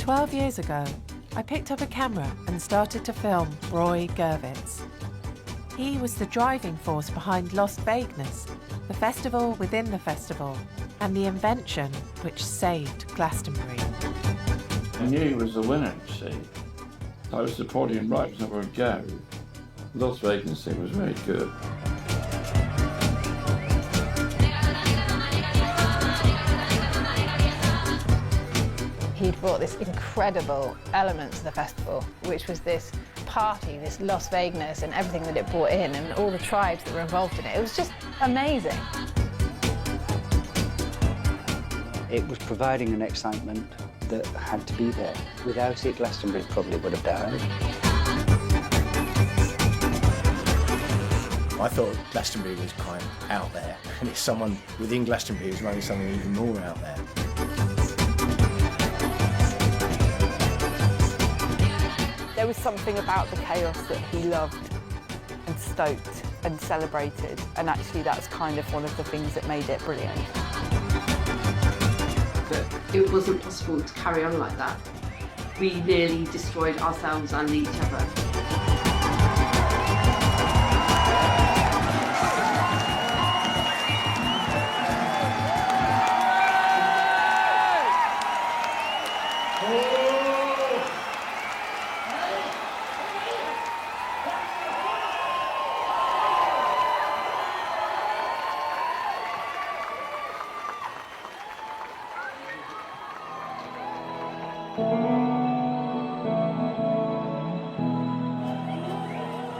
12 years ago, I picked up a camera and started to film Roy Gervitz. He was the driving force behind Lost Vagueness, the festival within the festival, and the invention which saved Glastonbury. I knew he was the winner, you see. I was supporting him right from the word go. Lost Vagueness was very good. He'd brought this incredible element to the festival, which was this party, this Las Vegas and everything that it brought in, and all the tribes that were involved in it. It was just amazing. It was providing an excitement that had to be there. Without it, Glastonbury probably would have died. I thought Glastonbury was quite out there, and it's someone within Glastonbury who's running something even more out there. There was something about the chaos that he loved and stoked and celebrated, and actually that's kind of one of the things that made it brilliant. But it wasn't possible to carry on like that. We nearly destroyed ourselves and each other.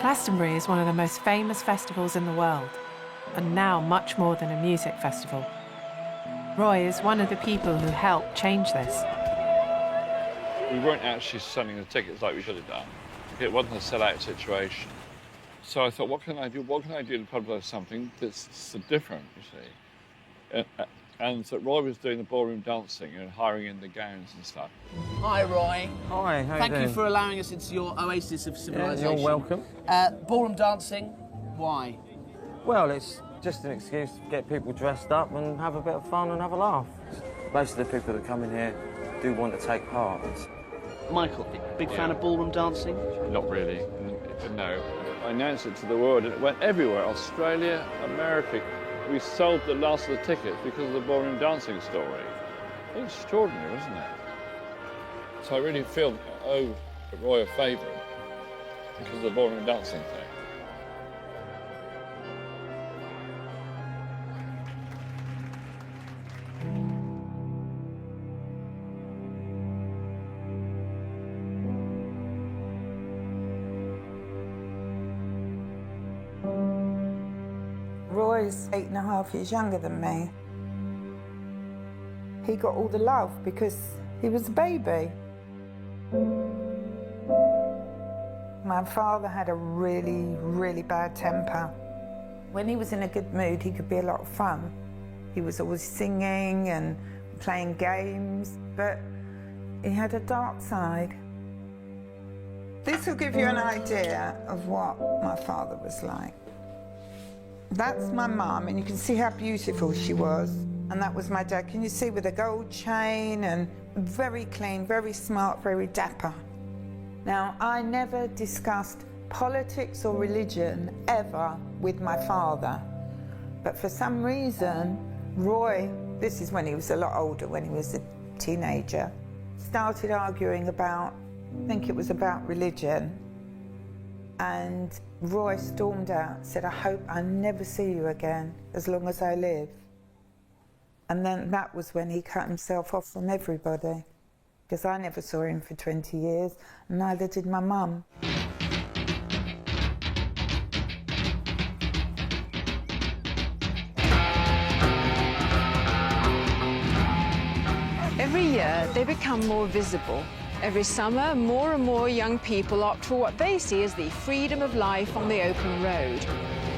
Glastonbury is one of the most famous festivals in the world, and now much more than a music festival. Roy is one of the people who helped change this. We weren't actually selling the tickets like we should have done. It wasn't a sell-out situation. So I thought, what can I do? What can I do to publicise something that's different, you see? And so Roy was doing the ballroom dancing and hiring in the gowns and stuff. Hi, Roy. Hi, how Thank you you doing? for allowing us into your oasis of civilization. Yeah, you're welcome. Ballroom dancing, why? Well, it's just an excuse to get people dressed up and have a bit of fun and have a laugh. Most of the people that come in here do want to take part. Michael, big fan of ballroom dancing? Not really, no. I announced it to the world and it went everywhere. Australia, America. We sold the last of the tickets because of the ballroom dancing story. It's extraordinary, isn't it? So I really feel I owe Roy a favour because of the ballroom dancing thing. Roy's 8.5 years younger than me. He got all the love because he was a baby. My father had a really, really bad temper. When he was in a good mood, he could be a lot of fun. He was always singing and playing games, but he had a dark side. This will give you an idea of what my father was like. That's my mum, and you can see how beautiful she was. And that was my dad. Can you see, with a gold chain and very clean, very smart, very dapper. Now, I never discussed politics or religion ever with my father. But for some reason, Roy, this is when he was a lot older, when he was a teenager, started arguing about, I think it was about religion. And Roy stormed out, said, I hope I never see you again as long as I live. And then that was when he cut himself off from everybody, because I never saw him for 20 years, and neither did my mum. Every year, they become more visible. Every summer, more and more young people opt for what they see as the freedom of life on the open road.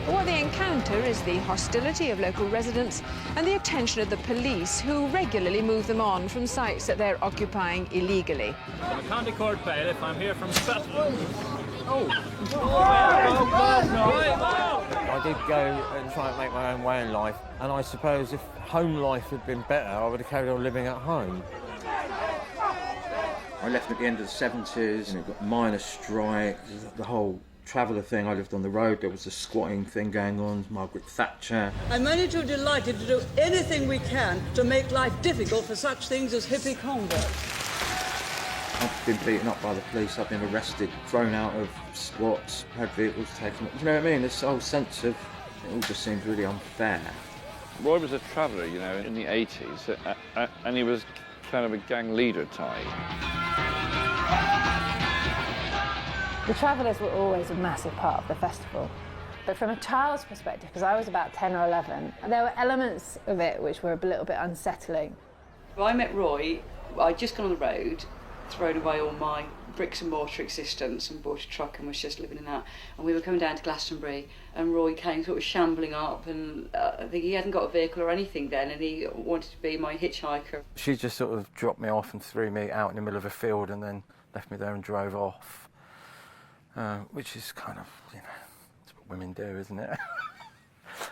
But what they encounter is the hostility of local residents and the attention of the police, who regularly move them on from sites that they're occupying illegally. I'm a county court bailiff. I'm here from Scotland. I did go and try and make my own way in life, and I suppose if home life had been better, I would have carried on living at home. I left at the end of the 70s, and it got miners' strike, the whole traveller thing. I lived on the road, there was a squatting thing going on, Margaret Thatcher. I'm only too delighted to do anything we can to make life difficult for such things as hippie converts. I've been beaten up by the police, I've been arrested, thrown out of squats, had vehicles taken. You know what I mean? This whole sense of, it all just seems really unfair. Roy was a traveller, you know, in the 80s, and he was kind of a gang leader type. The Travellers were always a massive part of the festival. But from a child's perspective, because I was about 10 or 11, there were elements of it which were a little bit unsettling. When I met Roy, I'd just gone on the road, thrown away all my bricks and mortar existence and bought a truck and was just living in that. And we were coming down to Glastonbury and Roy came sort of shambling up, and I think he hadn't got a vehicle or anything then, and he wanted to be my hitchhiker. She just sort of dropped me off and threw me out in the middle of a field and then left me there and drove off. Which is kind of, you know, it's what women do, isn't it?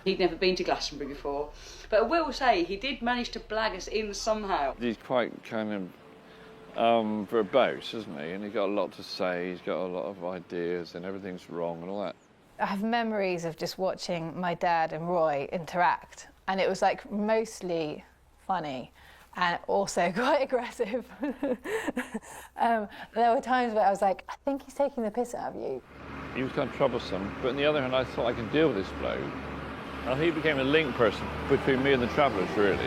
He'd never been to Glastonbury before, but I will say he did manage to blag us in somehow. He's quite kind of verbose, isn't he? And he's got a lot to say, he's got a lot of ideas, and everything's wrong and all that. I have memories of just watching my dad and Roy interact, and it was like mostly funny and also quite aggressive. There were times where I was like, I think he's taking the piss out of you. He was kind of troublesome, but on the other hand, I thought I could deal with this bloke. And he became a link person between me and the Travellers, really.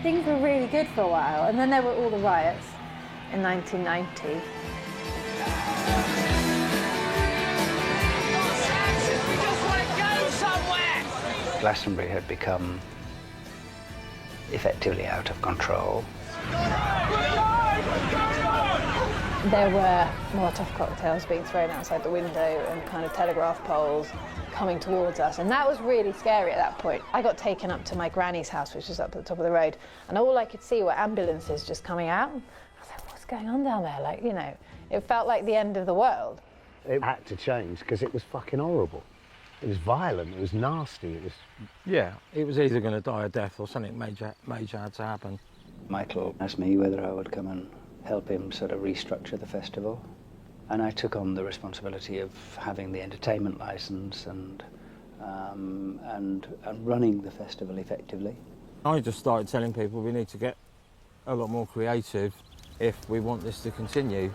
Things were really good for a while, and then there were all the riots in 1990. Glastonbury had become effectively out of control. There were Molotov cocktails being thrown outside the window and kind of telegraph poles coming towards us, and that was really scary at that point. I got taken up to my granny's house, which was up at the top of the road, and all I could see were ambulances just coming out. I was like, what's going on down there? Like, you know, it felt like the end of the world. It had to change because it was fucking horrible. It was violent, it was nasty, it was... Yeah, it was either going to die a death or something major had to happen. Michael asked me whether I would come and help him sort of restructure the festival. And I took on the responsibility of having the entertainment licence and running the festival effectively. I just started telling people we need to get a lot more creative if we want this to continue.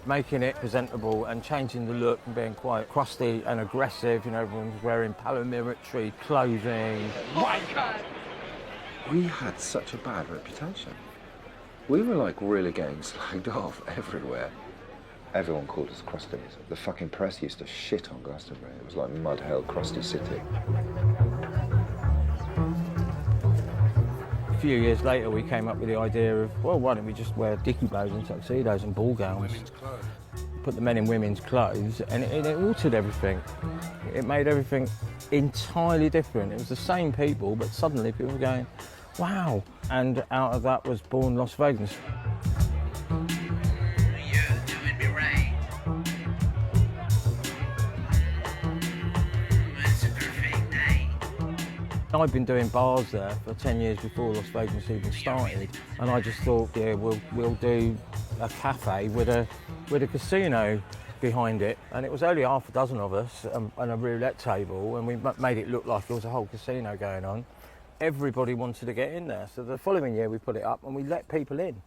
Making it presentable and changing the look and being quite crusty and aggressive. You know, everyone's wearing paramilitary clothing. We had such a bad reputation. We were like really getting slagged off everywhere. Everyone called us crusties. The fucking press used to shit on Glastonbury. It was like mud hell, crusty city. A few years later, we came up with the idea of, well, why don't we just wear dicky bows and tuxedos and ball gowns, put the men in women's clothes, and it altered everything. It made everything entirely different. It was the same people, but suddenly people were going, wow. And out of that was born Las Vegas. I'd been doing bars there for 10 years before Las Vegas even started, and I just thought, yeah, we'll do a cafe with a casino behind it. And it was only half a dozen of us and a roulette table, and we made it look like there was a whole casino going on. Everybody wanted to get in there, so the following year we put it up and we let people in.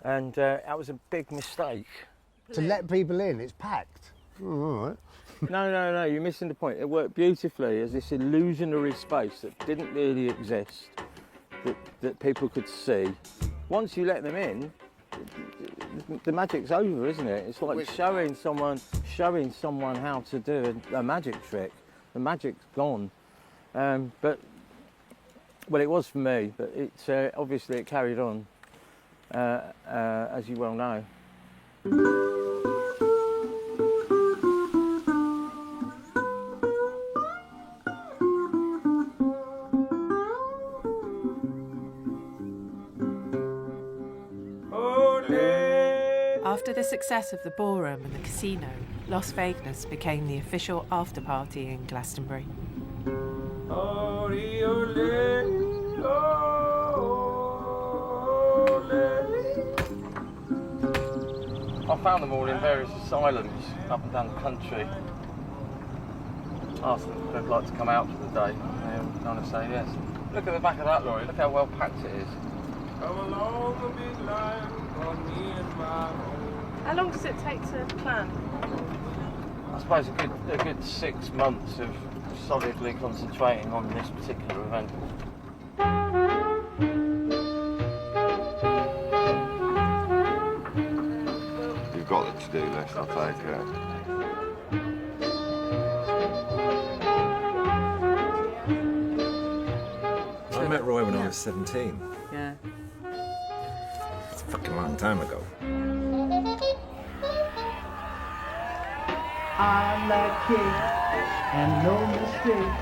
And that was a big mistake. To let people in, it's packed. Oh, all right. No, you're missing the point. It worked beautifully as this illusionary space that didn't really exist, that people could see. Once you let them in, the magic's over, isn't it? It's like showing someone how to do a magic trick. The magic's gone. But well, it was for me, but obviously it carried on, as you well know. After the success of the ballroom and the casino, Las Vegas became the official after-party in Glastonbury. I found them all in various asylums up and down the country. Asked them if they'd like to come out for the day. They all kind of say yes. Look at the back of that lorry, look how well packed it is. Come along a big line for me and my home. How long does it take to plan? I suppose a good 6 months of solidly concentrating on this particular event. You've got the to-do list, I'll take it. I met Roy when I was 17. Yeah. It's a fucking long time ago. I like cake and no mistake,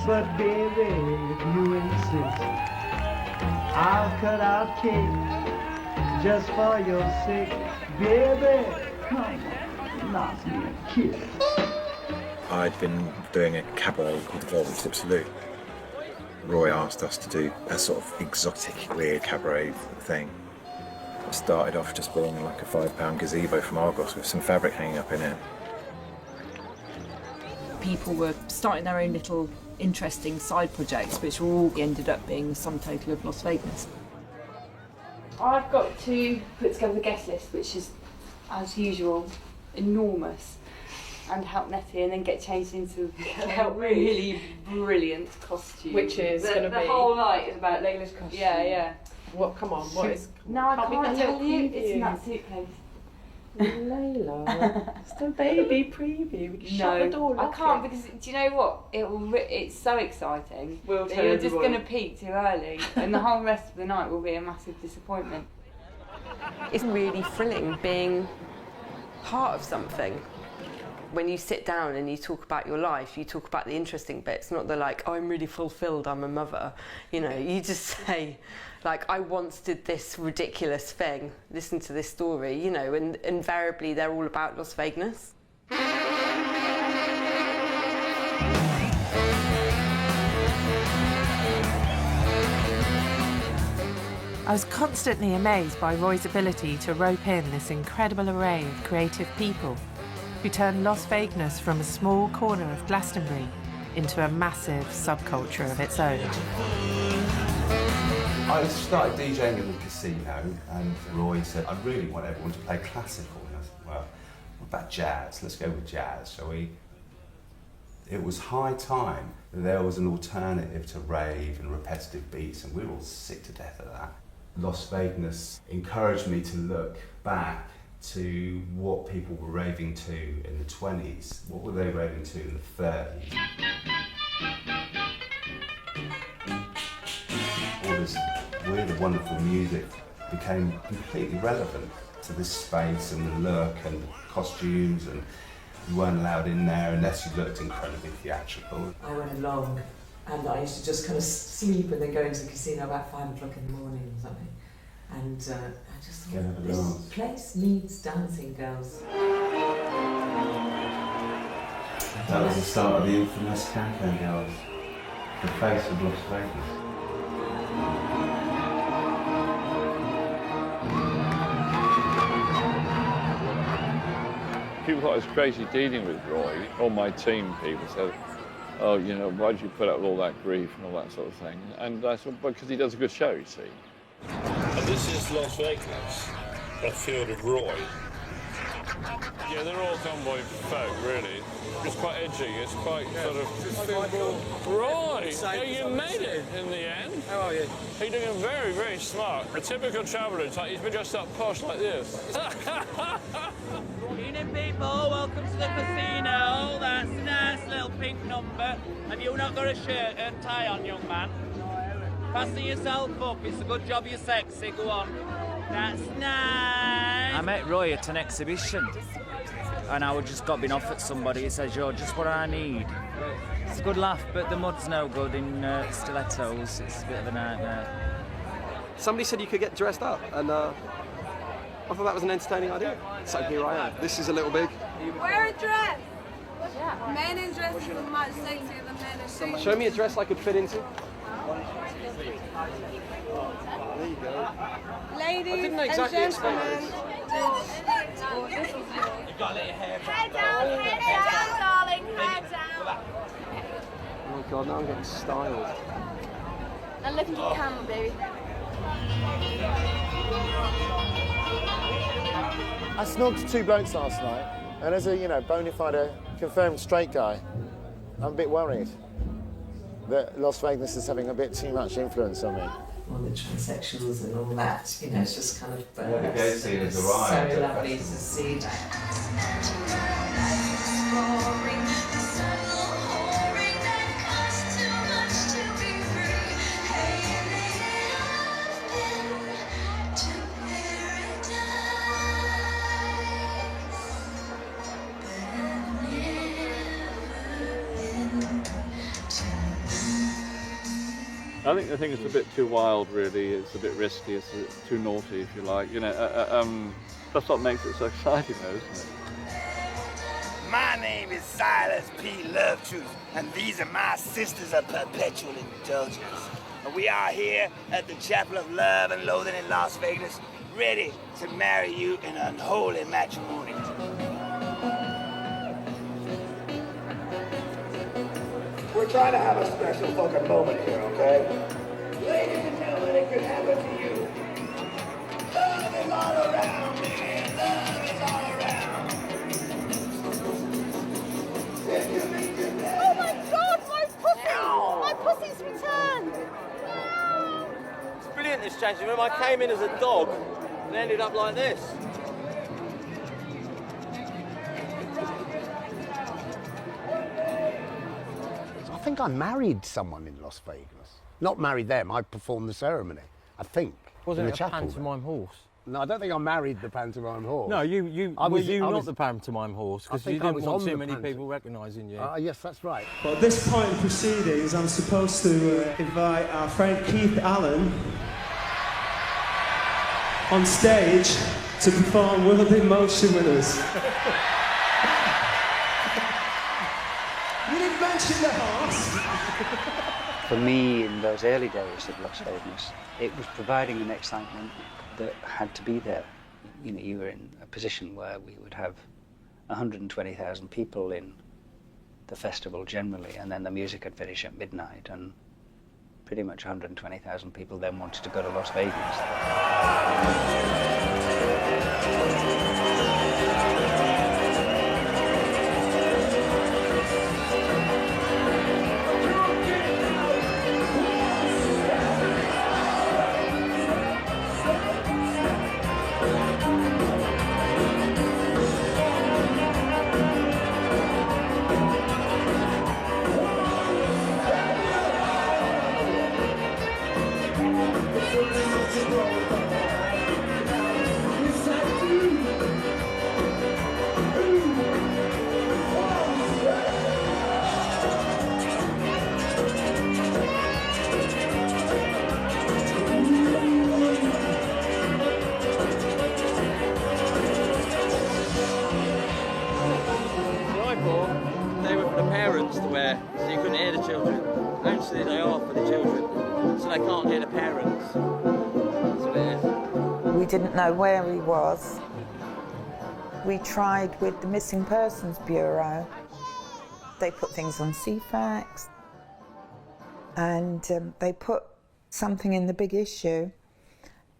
but baby, if you insist, I'll cut out cake just for your sake. Baby, come on, knock me a kiss. I'd been doing a cabaret called the Velvet Tip Salute. Roy asked us to do a sort of exotic, weird cabaret thing. It started off just being like a £5 gazebo from Argos with some fabric hanging up in it. People were starting their own little interesting side projects, which all ended up being the sum total of Las Vegas. I've got to put together the guest list, which is, as usual, enormous, and help Nettie, and then get changed into a really brilliant costume. Which is going to be... The whole night is about Layla's costume. Yeah, yeah. What? Come on, what is... No, I can't tell you. It's in that suitcase. Layla, it's the baby preview. We can shut the door. I can't because do you know what? It's so exciting. We'll that tell you're just everyone. going to peak too early, and the whole rest of the night will be a massive disappointment. It's really thrilling being part of something. When you sit down and you talk about your life, you talk about the interesting bits, not the like, oh, I'm really fulfilled, I'm a mother. You know, you just say, like, I once did this ridiculous thing, listen to this story, you know, and invariably they're all about Las Vegas. I was constantly amazed by Roy's ability to rope in this incredible array of creative people who turned Las Vegas from a small corner of Glastonbury into a massive subculture of its own. I started DJing in the casino, and Roy said, I really want everyone to play classical. And I said, well, what about jazz? Let's go with jazz, shall we? It was high time that there was an alternative to rave and repetitive beats, and we were all sick to death of that. Las Vegas encouraged me to look back to what people were raving to in the 20s. What were they raving to in the 30s? All this weird, wonderful music became completely relevant to this space and the look and the costumes, and you weren't allowed in there unless you looked incredibly theatrical. I went along and I used to just kind of sleep and then go into the casino about 5 o'clock in the morning or something. And I just thought, this place needs dancing girls. That was the start of the infamous Cancan Girls, the face of Las Vegas. People thought I was crazy dealing with Roy. All my team people said, oh, you know, why did you put up with all that grief and all that sort of thing? And I thought, because he does a good show, you see. And this is Las Vegas, a field of Roy. Yeah, they're all tomboy folk, really. It's quite edgy, it's quite sort of... Roy! Yeah, you made it in the end. How are you? You're doing very, very smart. A typical traveller, it's like he's been dressed up posh like this. Evening, people, welcome to the casino. That's a nice little pink number. Have you not got a shirt and tie on, young man? Fasten yourself up, it's a good job you're sexy, go on. That's nice. I met Roy at an exhibition and I had just got been offered somebody. He says, you're just what I need. It's a good laugh, but the mud's no good in stilettos. It's a bit of a nightmare. Somebody said you could get dressed up, and I thought that was an entertaining idea. So here I am. This is a little big. Wear a dress! Men in dresses are much sexier than men in suits. Show me a dress I could fit into. There you go. Ladies I didn't and exactly expect gentlemen. this. You've got to let your hair down. Head down, darling. Head down. Oh my god, now I'm getting styled. And look into the camera, baby. I snogged 2 blokes last night, and as a, bona fide, confirmed straight guy, I'm a bit worried that Las Vegas is having a bit too much influence on me. All the transsexuals and all that, it's just kind of the gay scene has arrived. so lovely to see that. I think it's a bit too wild, really. It's a bit risky. It's too naughty, if you like. That's what makes it so exciting, though, isn't it? My name is Silas P. Lovetruth, and these are my sisters of perpetual indulgence. And we are here at the Chapel of Love and Loathing in Las Vegas, ready to marry you in unholy matrimony. We're trying to have a special fucking moment here, okay? Ladies and gentlemen, it could happen to you. Love is all around, man. Love is all around. Oh my God, my pussy! My pussy's returned! It's brilliant, this changing room. I came in as a dog and ended up like this. I think I married someone in Las Vegas. Not married them, I performed the ceremony, I think. Wasn't in it the a chapel pantomime horse? No, I don't think I married the pantomime horse. No, you I were was not the pantomime horse, because you didn't want too many people recognising you. Yes, that's right. Well, at this point in proceedings, I'm supposed to invite our friend Keith Allen on stage to perform World in Motion with us. You didn't mention the horse. For me, in those early days of Las Vegas, it was providing an excitement that had to be there. You were in a position where we would have 120,000 people in the festival generally, and then the music would finish at midnight, and pretty much 120,000 people then wanted to go to Las Vegas. They were for the parents to wear, so you couldn't hear the children. Actually, they are for the children, so they can't hear the parents. That's what it is. We didn't know where he was. We tried with the Missing Persons Bureau. They put things on CFAX, and they put something in the Big Issue,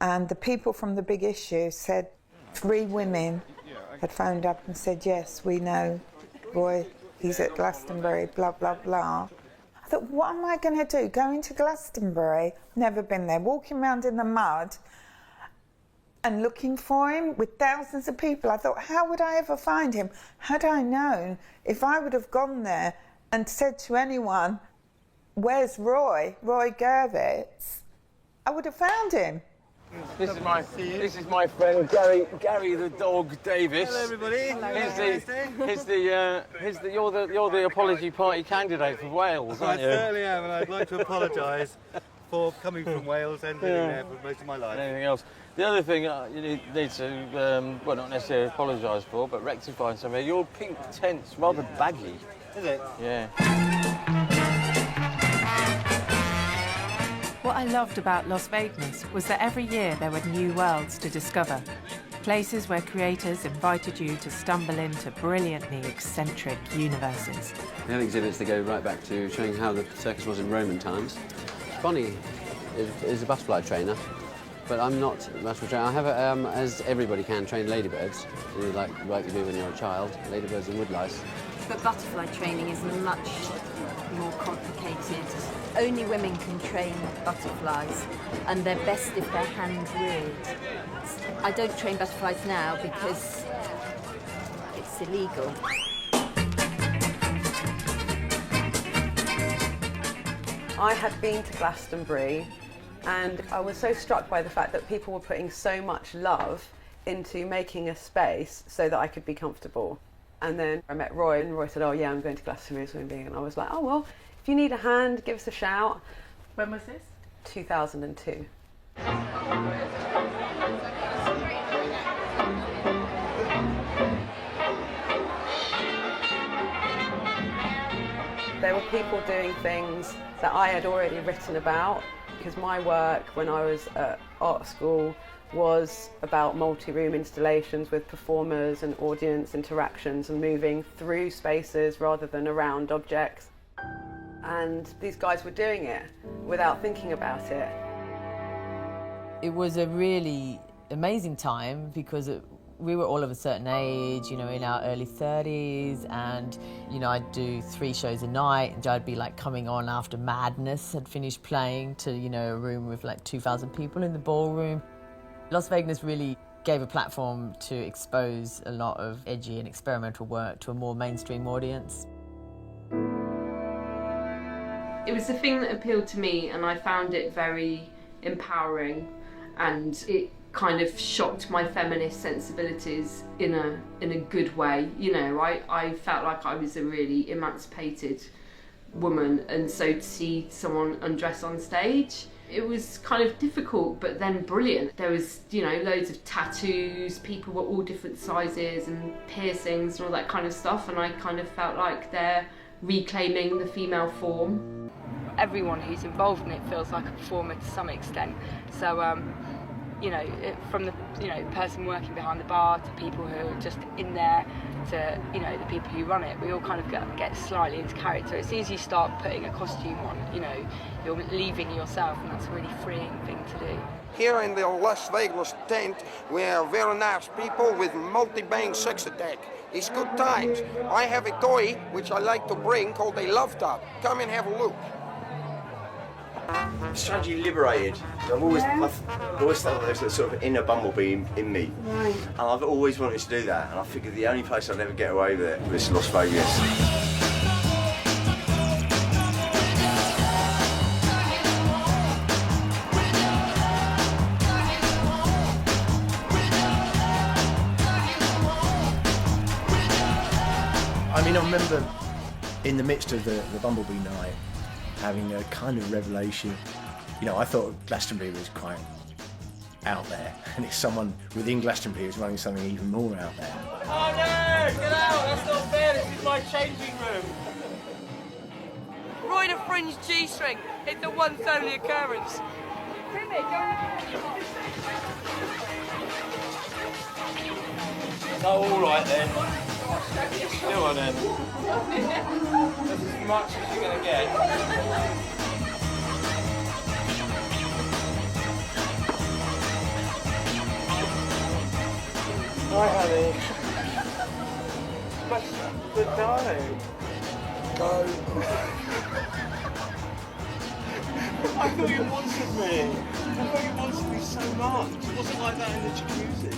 and the people from the Big Issue said 3 women had phoned up and said, yes, we know Roy, he's at Glastonbury, blah, blah, blah. I thought, what am I going to do? Going to Glastonbury, never been there, walking around in the mud and looking for him with thousands of people. I thought, how would I ever find him? Had I known, if I would have gone there and said to anyone, where's Roy Gervitz, I would have found him. This is my friend Gary the dog Davis. Hello everybody. You're the apology party candidate for Wales, aren't you? I certainly am, and I'd like to apologise before, coming from Wales and living there for most of my life. Anything else? The other thing you need to, well, not necessarily apologise for, but rectify something. Your pink tent's rather baggy. Is it? Yeah. What I loved about Las Vegas was that every year there were new worlds to discover. Places where creators invited you to stumble into brilliantly eccentric universes. We have exhibits that go right back to showing how the circus was in Roman times. Bonnie is a butterfly trainer, but I'm not a butterfly trainer. I have, as everybody can, trained ladybirds, like you do when you're a child, ladybirds and woodlice. But butterfly training is much more complicated. Only women can train butterflies, and they're best if they're hand-reared. I don't train butterflies now because it's illegal. I had been to Glastonbury, and I was so struck by the fact that people were putting so much love into making a space so that I could be comfortable. And then I met Roy, and Roy said, oh yeah, I'm going to Glastonbury swimming, and I was like, oh well, if you need a hand, give us a shout. When was this? 2002. There were people doing things that I had already written about, because my work when I was at art school was about multi-room installations with performers and audience interactions and moving through spaces rather than around objects. And these guys were doing it without thinking about it. It was a really amazing time because we were all of a certain age, you know, in our early 30s, and, you know, I'd do 3 shows a night, and I'd be like coming on after Madness had finished playing to, you know, a room with like 2,000 people in the ballroom. Las Vegas really gave a platform to expose a lot of edgy and experimental work to a more mainstream audience. It was the thing that appealed to me, and I found it very empowering, and it kind of shocked my feminist sensibilities in a good way. You know, I felt like I was a really emancipated woman, and so to see someone undress on stage, it was kind of difficult but then brilliant. There was, you know, loads of tattoos, people were all different sizes and piercings and all that kind of stuff, and I kind of felt like they're reclaiming the female form. Everyone who's involved in it feels like a performer to some extent. So, you know, from the person working behind the bar to people who are just in there to, you know, the people who run it, we all kind of get slightly into character. As soon as you start putting a costume on, you know, you're leaving yourself, and that's a really freeing thing to do. Here in the Las Vegas tent, we are very nice people with multi-bang sex attack. It's good times. I have a toy which I like to bring called a love tub. Come and have a look. Strangely liberated. I've always felt there's a sort of inner bumblebee in me. Right. And I've always wanted to do that, and I figured the only place I'd ever get away with it was Las Vegas. I mean, I remember in the midst of the Bumblebee night having a kind of revelation. You know, I thought Glastonbury was quite out there, and it's someone within Glastonbury who's running something even more out there. Oh no! Get out! That's not fair! This is my changing room! Roy the fringe G-string. It's a once only occurrence. Oh, all right then. Go on then. That's as much as you're going to get. Hi, honey. But darling. Go. I thought you wanted me. I thought you wanted me so much. It wasn't like that in the jacuzzi.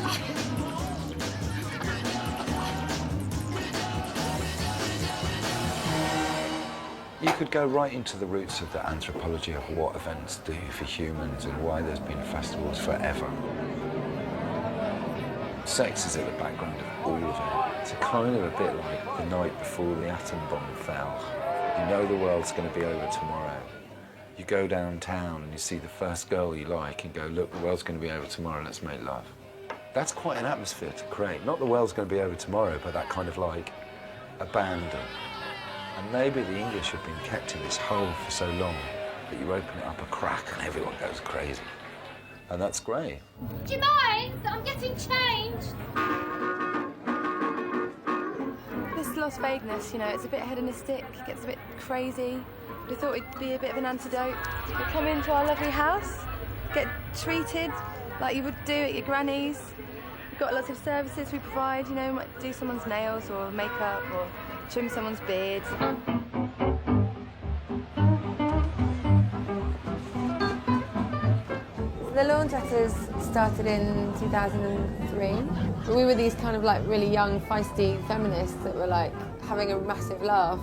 You could go right into the roots of the anthropology of what events do for humans and why there's been festivals forever. Sex is at the background of all of it. It's kind of a bit like the night before the atom bomb fell. You know the world's going to be over tomorrow, You go downtown and you see the first girl you like and go, look, the world's going to be over tomorrow, let's make love. That's quite an atmosphere to create. Not the world's going to be over tomorrow, but that kind of like abandon. And maybe the English have been kept in this hole for so long that you open it up a crack and everyone goes crazy. And that's great. Do you mind? I'm getting changed. This Las Vageuness, you know, it's a bit hedonistic, gets a bit crazy. We thought it'd be a bit of an antidote. You come into our lovely house, get treated like you would do at your granny's. We've got lots of services we provide, you know, might do someone's nails or makeup or trim someone's beard. The Laundretters started in 2003. We were these kind of like really young, feisty feminists that were like having a massive laugh.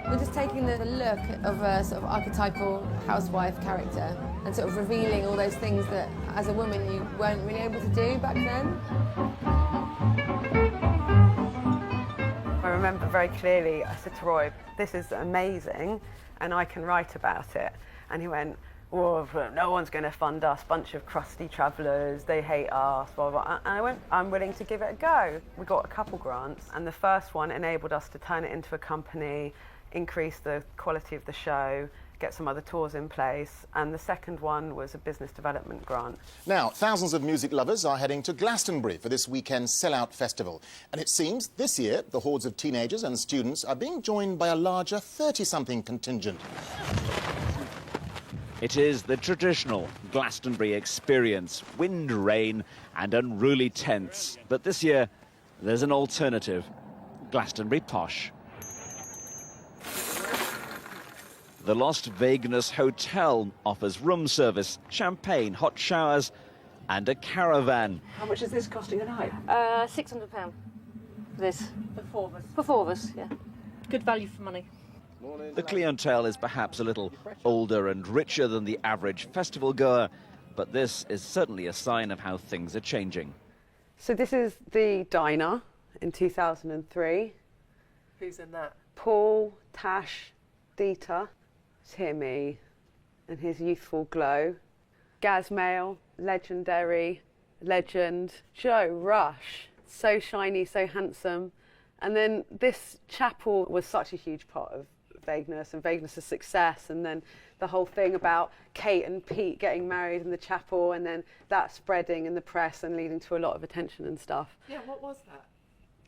We're just taking the look of a sort of archetypal housewife character and sort of revealing all those things that as a woman you weren't really able to do back then. I remember very clearly, I said to Roy, this is amazing and I can write about it. And he went, well, no one's going to fund us, bunch of crusty travellers, they hate us, blah, blah, blah. And I went, I'm willing to give it a go. We got a couple grants and the first one enabled us to turn it into a company, increase the quality of the show, get some other tours in place, and the second one was a business development grant. Now, thousands of music lovers are heading to Glastonbury for this weekend's sellout festival. And it seems this year, the hordes of teenagers and students are being joined by a larger 30-something contingent. It is the traditional Glastonbury experience, wind, rain and unruly tents. But this year, there's an alternative, Glastonbury Posh. The Lost Vageuness Hotel offers room service, champagne, hot showers and a caravan. How much is this costing a night? £600. This. For four of us. For four of us, yeah. Good value for money. The clientele is perhaps a little older and richer than the average festival goer, but this is certainly a sign of how things are changing. So this is the diner in 2003. Who's in that? Paul, Tash, Dieter. Hear me and his youthful glow. Gaz Mail, legendary, legend. Joe Rush, so shiny, so handsome. And then this chapel was such a huge part of Vageuness and Vageuness' success. And then the whole thing about Kate and Pete getting married in the chapel and then that spreading in the press and leading to a lot of attention and stuff. Yeah, what was that?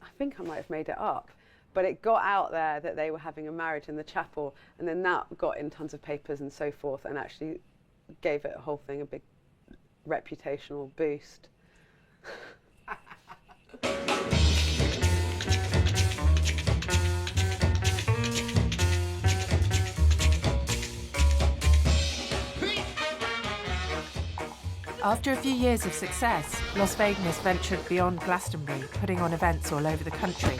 I think I might have made it up. But it got out there that they were having a marriage in the chapel, and then that got in tons of papers and so forth, and actually gave it a whole thing a big reputational boost. After a few years of success, Las Vageuness ventured beyond Glastonbury, putting on events all over the country.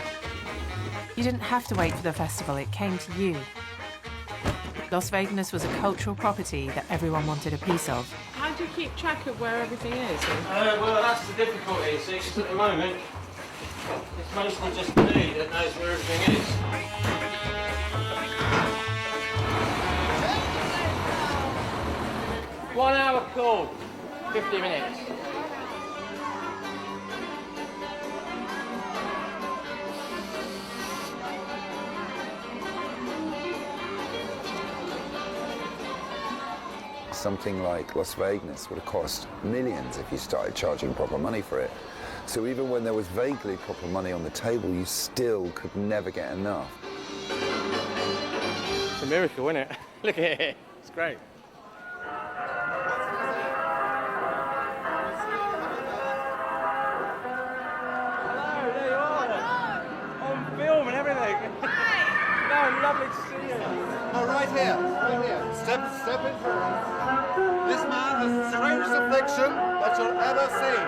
You didn't have to wait for the festival, it came to you. Las Vageuness was a cultural property that everyone wanted a piece of. How do you keep track of where everything is? Well, that's the difficulty, see, because at the moment, it's mostly just me that knows where everything is. One hour call, 50 minutes. Something like Las Vageuness would have cost millions if you started charging proper money for it. So even when there was vaguely proper money on the table, you still could never get enough. It's a miracle, isn't it? Look at it, it's great. Hello, there you are. On film and everything. No, lovely to see you. Oh, right here. Step in front. This man has the strangest affliction that you'll ever see.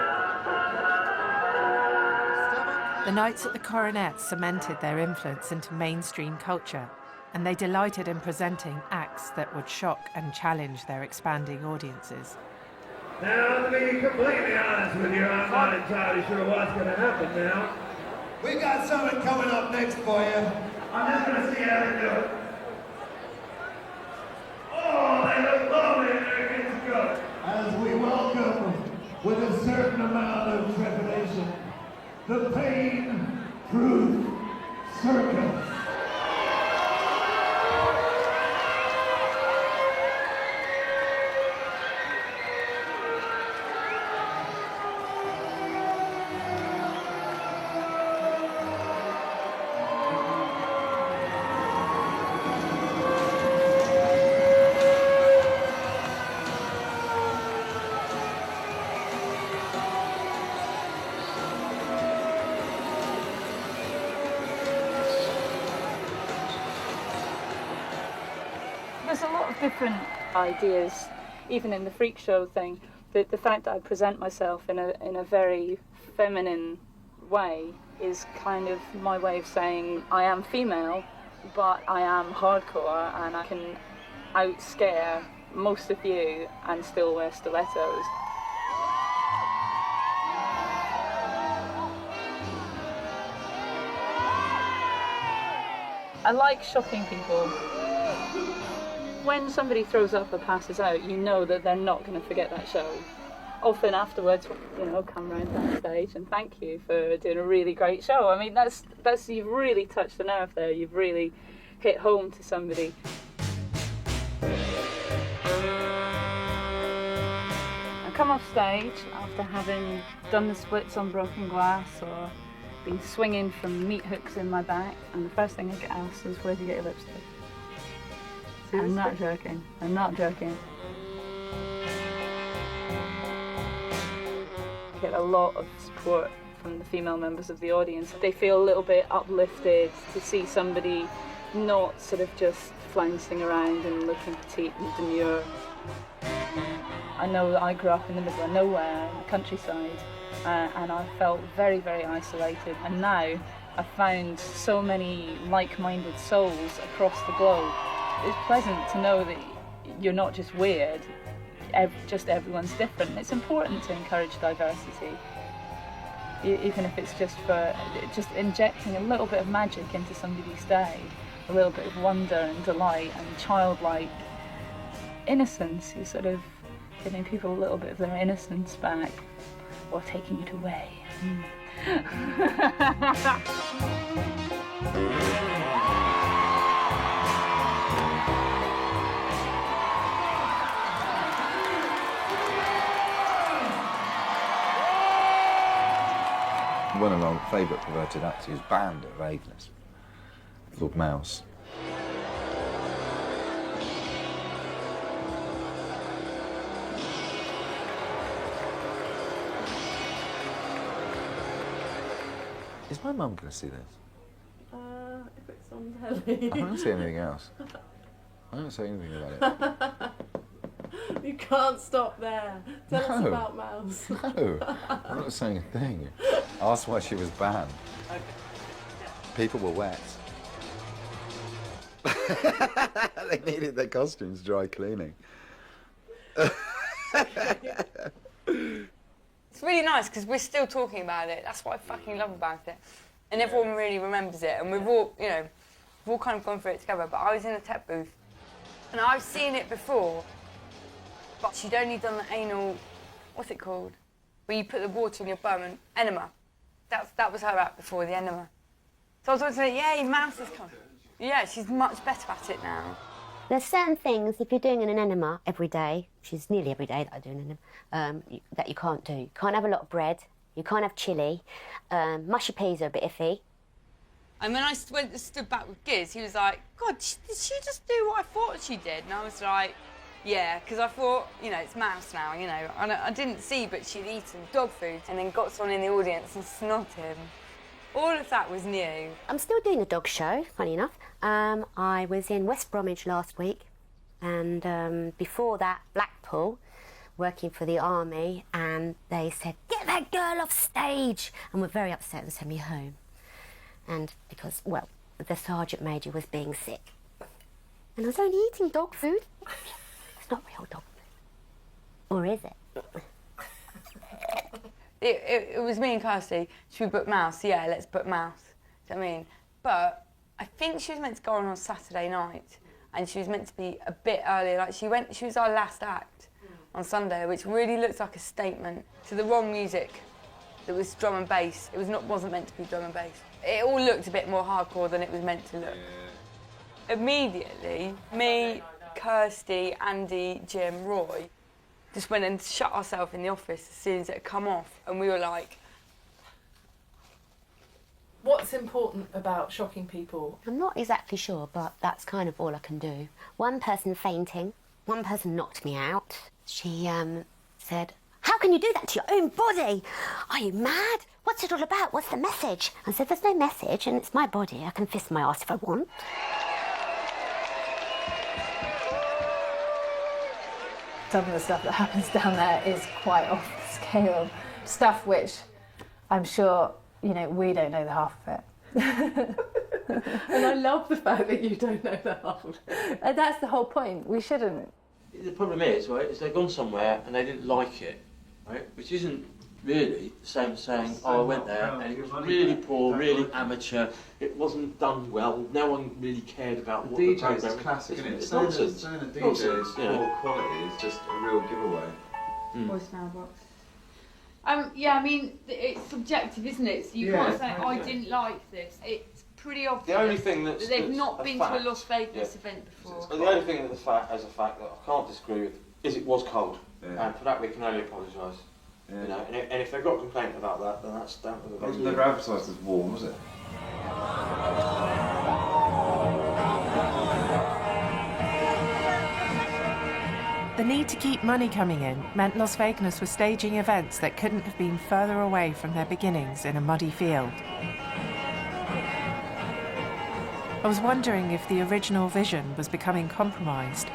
The nights at the Coronet cemented their influence into mainstream culture, and they delighted in presenting acts that would shock and challenge their expanding audiences. Now, to be completely honest with you, I'm not entirely sure what's going to happen now. We got something coming up next for you. I'm just gonna see how they do it. Oh, they look lovely and they're good to go. As we welcome, with a certain amount of trepidation, the pain-proof circus. There's a lot of different ideas, even in the freak show thing. The fact that I present myself in a very feminine way is kind of my way of saying I am female, but I am hardcore and I can outscare most of you and still wear stilettos. I like shocking people. When somebody throws up or passes out, you know that they're not going to forget that show. Often afterwards, you know, come round backstage and thank you for doing a really great show. I mean, that's you've really touched the nerve there. You've really hit home to somebody. I come off stage after having done the splits on broken glass or been swinging from meat hooks in my back, and the first thing I get asked is, where'd you get your lipstick? I'm not joking. I'm not joking. I get a lot of support from the female members of the audience. They feel a little bit uplifted to see somebody not sort of just flouncing around and looking petite and demure. I know that I grew up in the middle of nowhere, in the countryside, and I felt very, very isolated. And now I've found so many like-minded souls across the globe. It's pleasant to know that you're not just weird, just everyone's different. It's important to encourage diversity, even if it's just for injecting a little bit of magic into somebody's day, a little bit of wonder and delight and childlike innocence. You're sort of giving people a little bit of their innocence back, or taking it away. One of my favourite perverted acts is banned at Vageuness, Lord Mouse. Is my mum going to see this? If it's on telly. I don't see anything else. I don't say anything about it. You can't stop there. Tell us No. about Mouse. No, I'm not saying a thing. Asked why she was banned. Okay. People were wet. They needed their costumes dry cleaning. It's really nice because we're still talking about it. That's what I fucking love about it. And everyone really remembers it. And we've all, you know, we've all kind of gone through it together. But I was in a tech booth and I've seen it before, but she'd only done the anal, what's it called? Where you put the water in your bum and enema. That was her act before, the enema. So I was wondering, yay, Mouse is coming. Yeah, she's much better at it now. There's certain things, if you're doing an enema every day, which is nearly every day that I do an enema, that you can't do. You can't have a lot of bread, you can't have chilli, mushy peas are a bit iffy. And when I stood back with Giz, he was like, God, did she just do what I thought she did? And I was like, yeah, because I thought, you know, it's Mouse now, you know. And I didn't see, but she'd eaten dog food and then got someone in the audience and snogged him. All of that was new. I'm still doing a dog show, funny enough. I was in West Bromwich last week, and before that, Blackpool, working for the army, and they said, get that girl off stage! And we're very upset and sent me home. And because, well, the sergeant major was being sick. And I was only eating dog food. It's not real dog food. Or is it? It was me and Kirsty. Should we book Mouse? Yeah, let's book Mouse. Do you know what I mean? But I think she was meant to go on Saturday night, and she was meant to be a bit earlier. Like she was our last act on Sunday, which really looked like a statement to the wrong music. It was drum and bass. It wasn't meant to be drum and bass. It all looked a bit more hardcore than it was meant to look. Yeah. Immediately, me, Kirsty, Andy, Jim, Roy, just went and shut ourselves in the office as soon as it had come off, and we were like... What's important about shocking people? I'm not exactly sure, but that's kind of all I can do. One person fainting, one person knocked me out. She said, "How can you do that to your own body? Are you mad? What's it all about? What's the message?" I said, "There's no message, and it's my body. I can fist my ass if I want." Some of the stuff that happens down there is quite off the scale. Stuff which I'm sure, you know, we don't know the half of it. And I love the fact that you don't know the half of it. And that's the whole point. We shouldn't. The problem is, right, is they've gone somewhere and they didn't like it, right? Which isn't really the same as saying, "Oh, I went there and it was really poor, really amateur. It wasn't done well. No one really cared about what the program." DJ's classic, isn't it? It's nonsense. Saying a DJ Nonsense, is you know. poor quality is just a real giveaway. Voicemail box. Yeah, I mean, it's subjective, isn't it? So you can't say, "I yeah. didn't like this." It's pretty obvious The only thing that's, that they've that's not a been fact, to a Las Vegas yeah. event before. The only thing that's as a fact that I can't disagree with is it was cold, Yeah. and for that we can only apologise. Yeah. You know, and if they've got a complaint about that, then that's down to the It was venue. never advertised as warm, was it? The need to keep money coming in meant Las Vageuness were staging events that couldn't have been further away from their beginnings in a muddy field. I was wondering if the original vision was becoming compromised.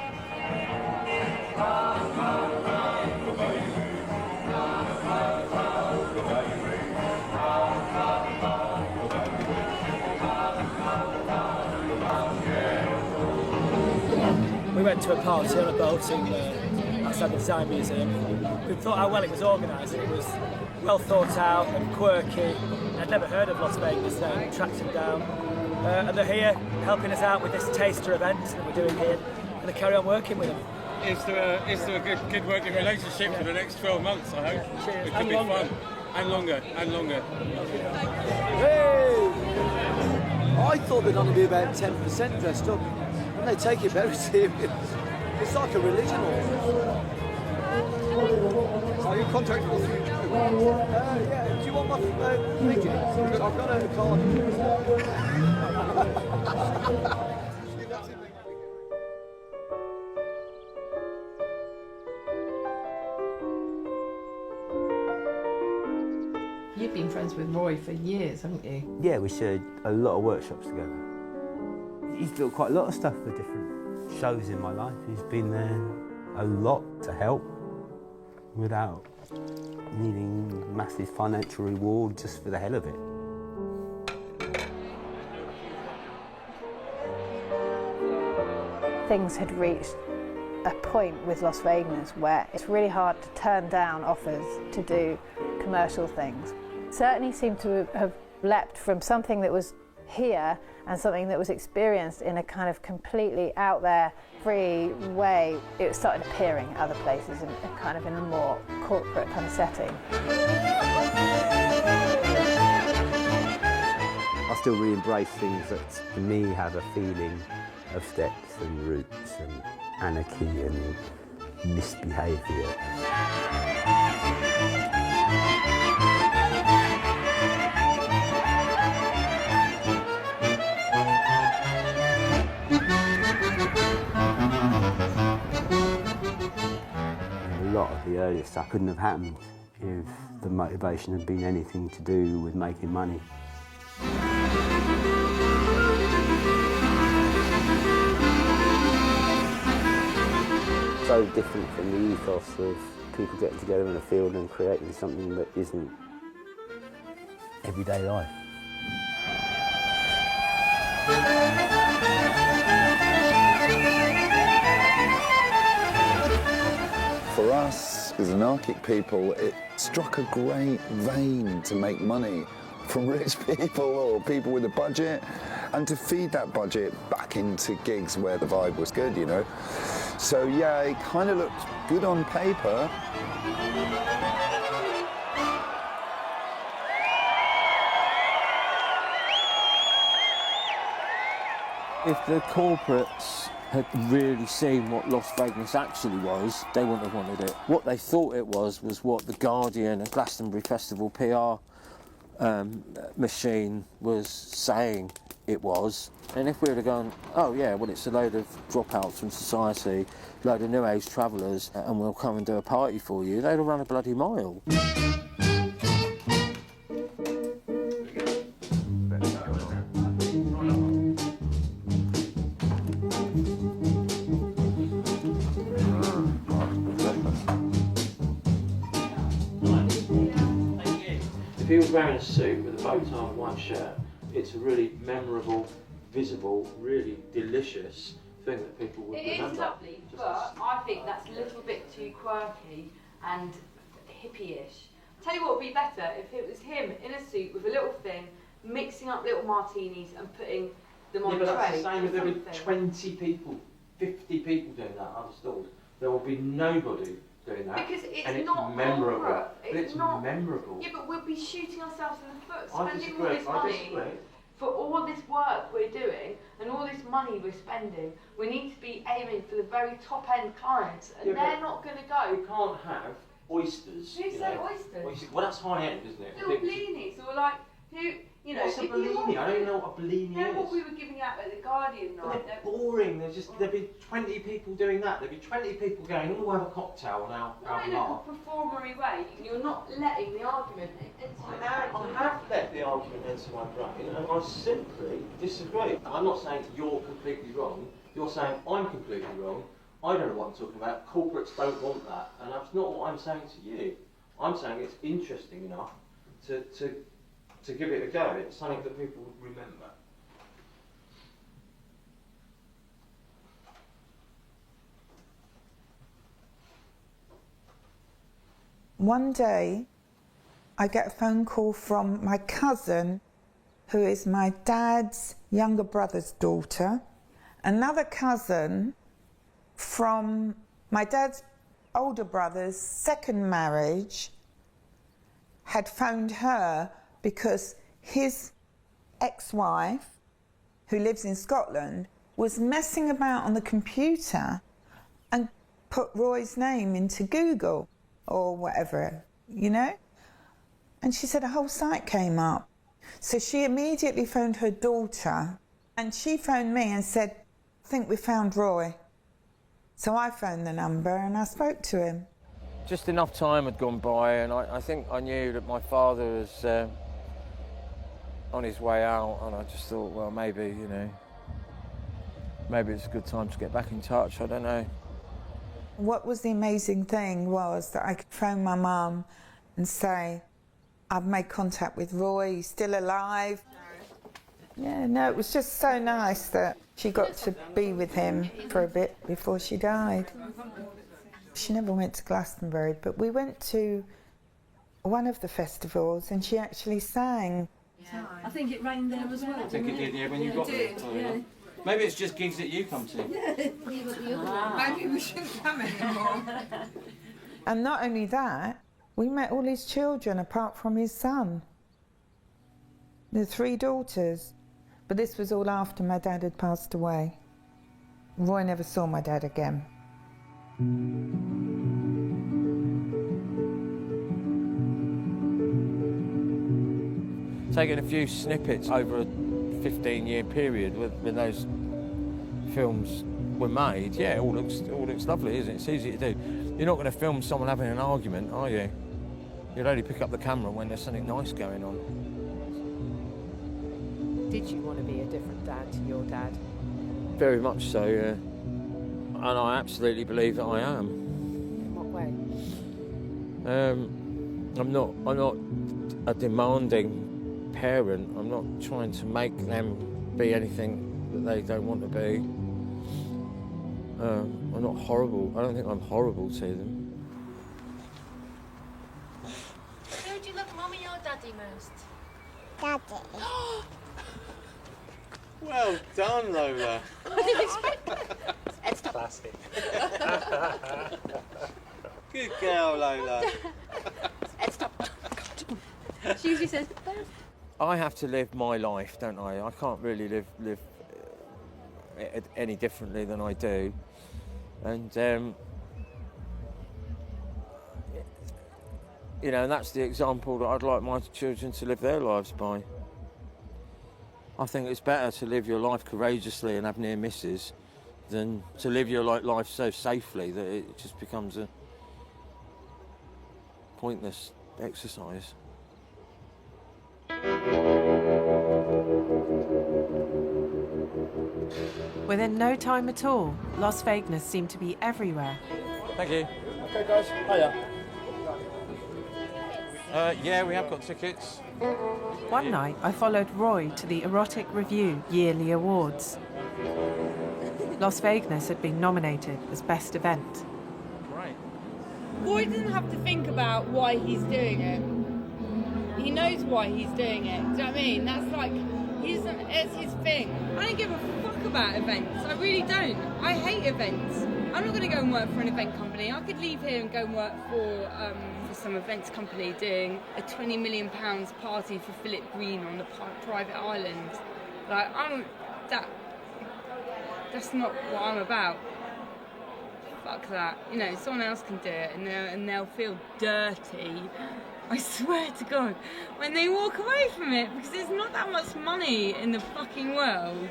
We went to a party on a boat outside the Design Museum. We thought how well it was organised. It was well thought out and quirky. I'd never heard of Las Vegas, so we tracked them down. And they're here helping us out with this taster event that we're doing here. And they carry on working with them. Is there a good working relationship for the next 12 months, I hope? Cheers. It could be fun. And longer, and longer. Hey! I thought they'd only be about 10% dressed up. And they take it very serious. It's like a religion almost. Are you contactable through Joe? Yeah, do you want my thingy? I've got a card. You've been friends with Roy for years, haven't you? Yeah, we shared a lot of workshops together. He's built quite a lot of stuff for different shows in my life. He's been there a lot to help without needing massive financial reward just for the hell of it. Things had reached a point with Las Vageuness where it's really hard to turn down offers to do commercial things. Certainly seemed to have leapt from something that was here and something that was experienced in a kind of completely out there, free way. It started appearing other places in kind of in a more corporate kind of setting. I still really embrace things that, to me, have a feeling of steps and roots and anarchy and misbehaviour. A lot of the earlier stuff couldn't have happened if the motivation had been anything to do with making money. So different from the ethos of people getting together in a field and creating something that isn't everyday life. For us, As anarchic people, it struck a great vein to make money from rich people or people with a budget, and to feed that budget back into gigs where the vibe was good, you know. So yeah, it kind of looked good on paper. If the corporates had really seen what Las Vegas actually was, they wouldn't have wanted it. What they thought it was what the Guardian and Glastonbury Festival PR machine was saying it was. And if we would have gone, oh yeah, well it's a load of dropouts from society, a load of new age travellers, and we'll come and do a party for you, they'd have run a bloody mile. If he was wearing a suit with a bow tie and white shirt, it's a really memorable, visible, really delicious thing that people would remember. It is lovely, but I think that's a little bit too quirky and hippie-ish. Tell you what would be better if it was him in a suit with a little thing, mixing up little martinis and putting them on but tray. that's the same if there were 20 people, 50 people doing that at other stalls. There will be nobody doing that. Because it's and not memorable. corporate. But it's not memorable. Yeah, but we'll be shooting ourselves in the foot, I spending disagree. all this I money disagree. for all this work we're doing and all this money we're spending. We need to be aiming for the very top end clients, and Yeah, they're not going to go. We can't have oysters. Who said oysters? Well, that's high end, isn't it? Little blinis, or like who? You know, What's a if you Bellini? want I don't even know what a Bellini you know what is. we were giving out at the Guardian But night? they're boring. There'd be 20 people doing that. There'd be 20 people going, oh, we'll have a cocktail now. Not in a performery way. You're not letting the argument into your brain. I have let the argument into my brain, and I simply disagree. I'm not saying you're completely wrong. You're saying I'm completely wrong. I don't know what I'm talking about. Corporates don't want that, and that's not what I'm saying to you. I'm saying it's interesting enough to give it a go. It's something that people would remember. One day, I get a phone call from my cousin, who is my dad's younger brother's daughter, another cousin from my dad's older brother's second marriage had phoned her because his ex-wife, who lives in Scotland, was messing about on the computer and put Roy's name into Google or whatever, you know? And she said a whole site came up. So she immediately phoned her daughter, and she phoned me and said, I think we found Roy. So I phoned the number and I spoke to him. Just enough time had gone by, and I think I knew that my father was on his way out, and I just thought, well, maybe, you know, maybe it's a good time to get back in touch, I don't know. What was the amazing thing was that I could phone my mum and say, I've made contact with Roy, he's still alive. Yeah, no, it was just so nice that she got to be with him for a bit before she died. She never went to Glastonbury, but we went to one of the festivals and she actually sang. Yeah. I think it rained there as well. I think it did, yeah, when you got there. Yeah. Maybe it's just gigs that you come to. Maybe we shouldn't come anymore. And not only that, we met all his children apart from his son. The 3 daughters. But this was all after my dad had passed away. Roy never saw my dad again. Taking a few snippets over a 15-year period when those films were made, yeah, it all looks lovely, isn't it? It's easy to do. You're not going to film someone having an argument, are you? You'll only pick up the camera when there's something nice going on. Did you want to be a different dad to your dad? Very much so, yeah. And I absolutely believe that I am. In what way? I'm not a demanding parent. I'm not trying to make them be anything that they don't want to be. I'm not horrible. I don't think I'm horrible to them. Daddy most? Daddy. Well done, Lola. I didn't expect that. It's classic. Good girl, Lola. She usually says, I have to live my life, don't I? I can't really live any differently than I do. And, you know, and that's the example that I'd like my children to live their lives by. I think it's better to live your life courageously and have near misses than to live your life so safely that it just becomes a pointless exercise. Within no time at all, Las Vageuness seemed to be everywhere. Thank you. Okay, guys. Hiya. Yeah, we have got tickets. One night, I followed Roy to the Erotic Review yearly awards. Las Vageuness had been nominated as Best Event. Right. Roy doesn't have to think about why he's doing it. He knows why he's doing it. Do you know what I mean? That's like, it's his thing. I don't give a fuck about events. I really don't. I hate events. I'm not going to go and work for an event company. I could leave here and go and work for some events company doing a £20 million party for Philip Green on the private island. Like, that's not what I'm about. Fuck that. You know, someone else can do it and they'll feel dirty, I swear to God, when they walk away from it, because there's not that much money in the fucking world.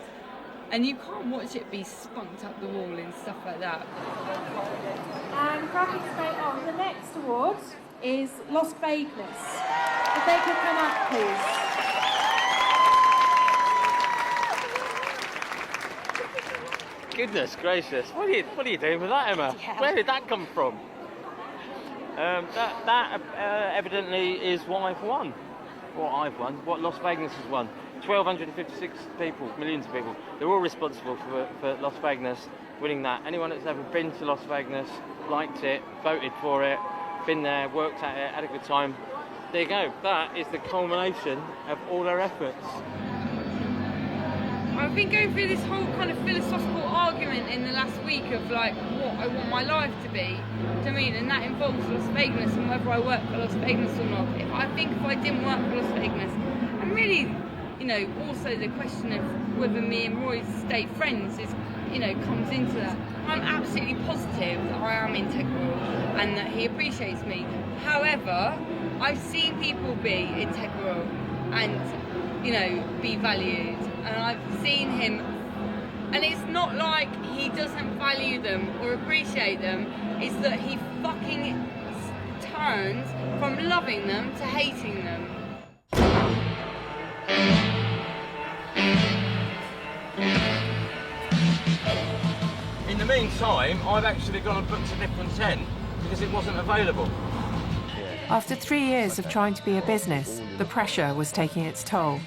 And you can't watch it be spunked up the wall and stuff like that. And cracking straight on, the next award is Las Vageuness. If they could come up, please. Goodness gracious, what are you doing with that, Emma? Yeah. Where did that come from? That evidently is what I've won. What Las Vageuness has won. 1,256 people, millions of people. They're all responsible for Las Vageuness winning that. Anyone that's ever been to Las Vageuness, liked it, voted for it, been there, worked at it, had a good time. There you go. That is the culmination of all their efforts. I've been going through this whole kind of philosophical argument in the last week of like what I want my life to be. Do you know what I mean? And that involves Las Vageuness and whether I work for Las Vageuness or not. If I didn't work for Las Vageuness, and really, you know, also the question of whether me and Roy stay friends is, you know, comes into that. I'm absolutely positive that I am integral and that he appreciates me. However, I've seen people be integral and, you know, be valued. And I've seen him, and it's not like he doesn't value them or appreciate them, it's that he fucking turns from loving them to hating them. In the meantime, I've actually gone and booked a different tent because it wasn't available. After 3 years of trying to be a business, the pressure was taking its toll.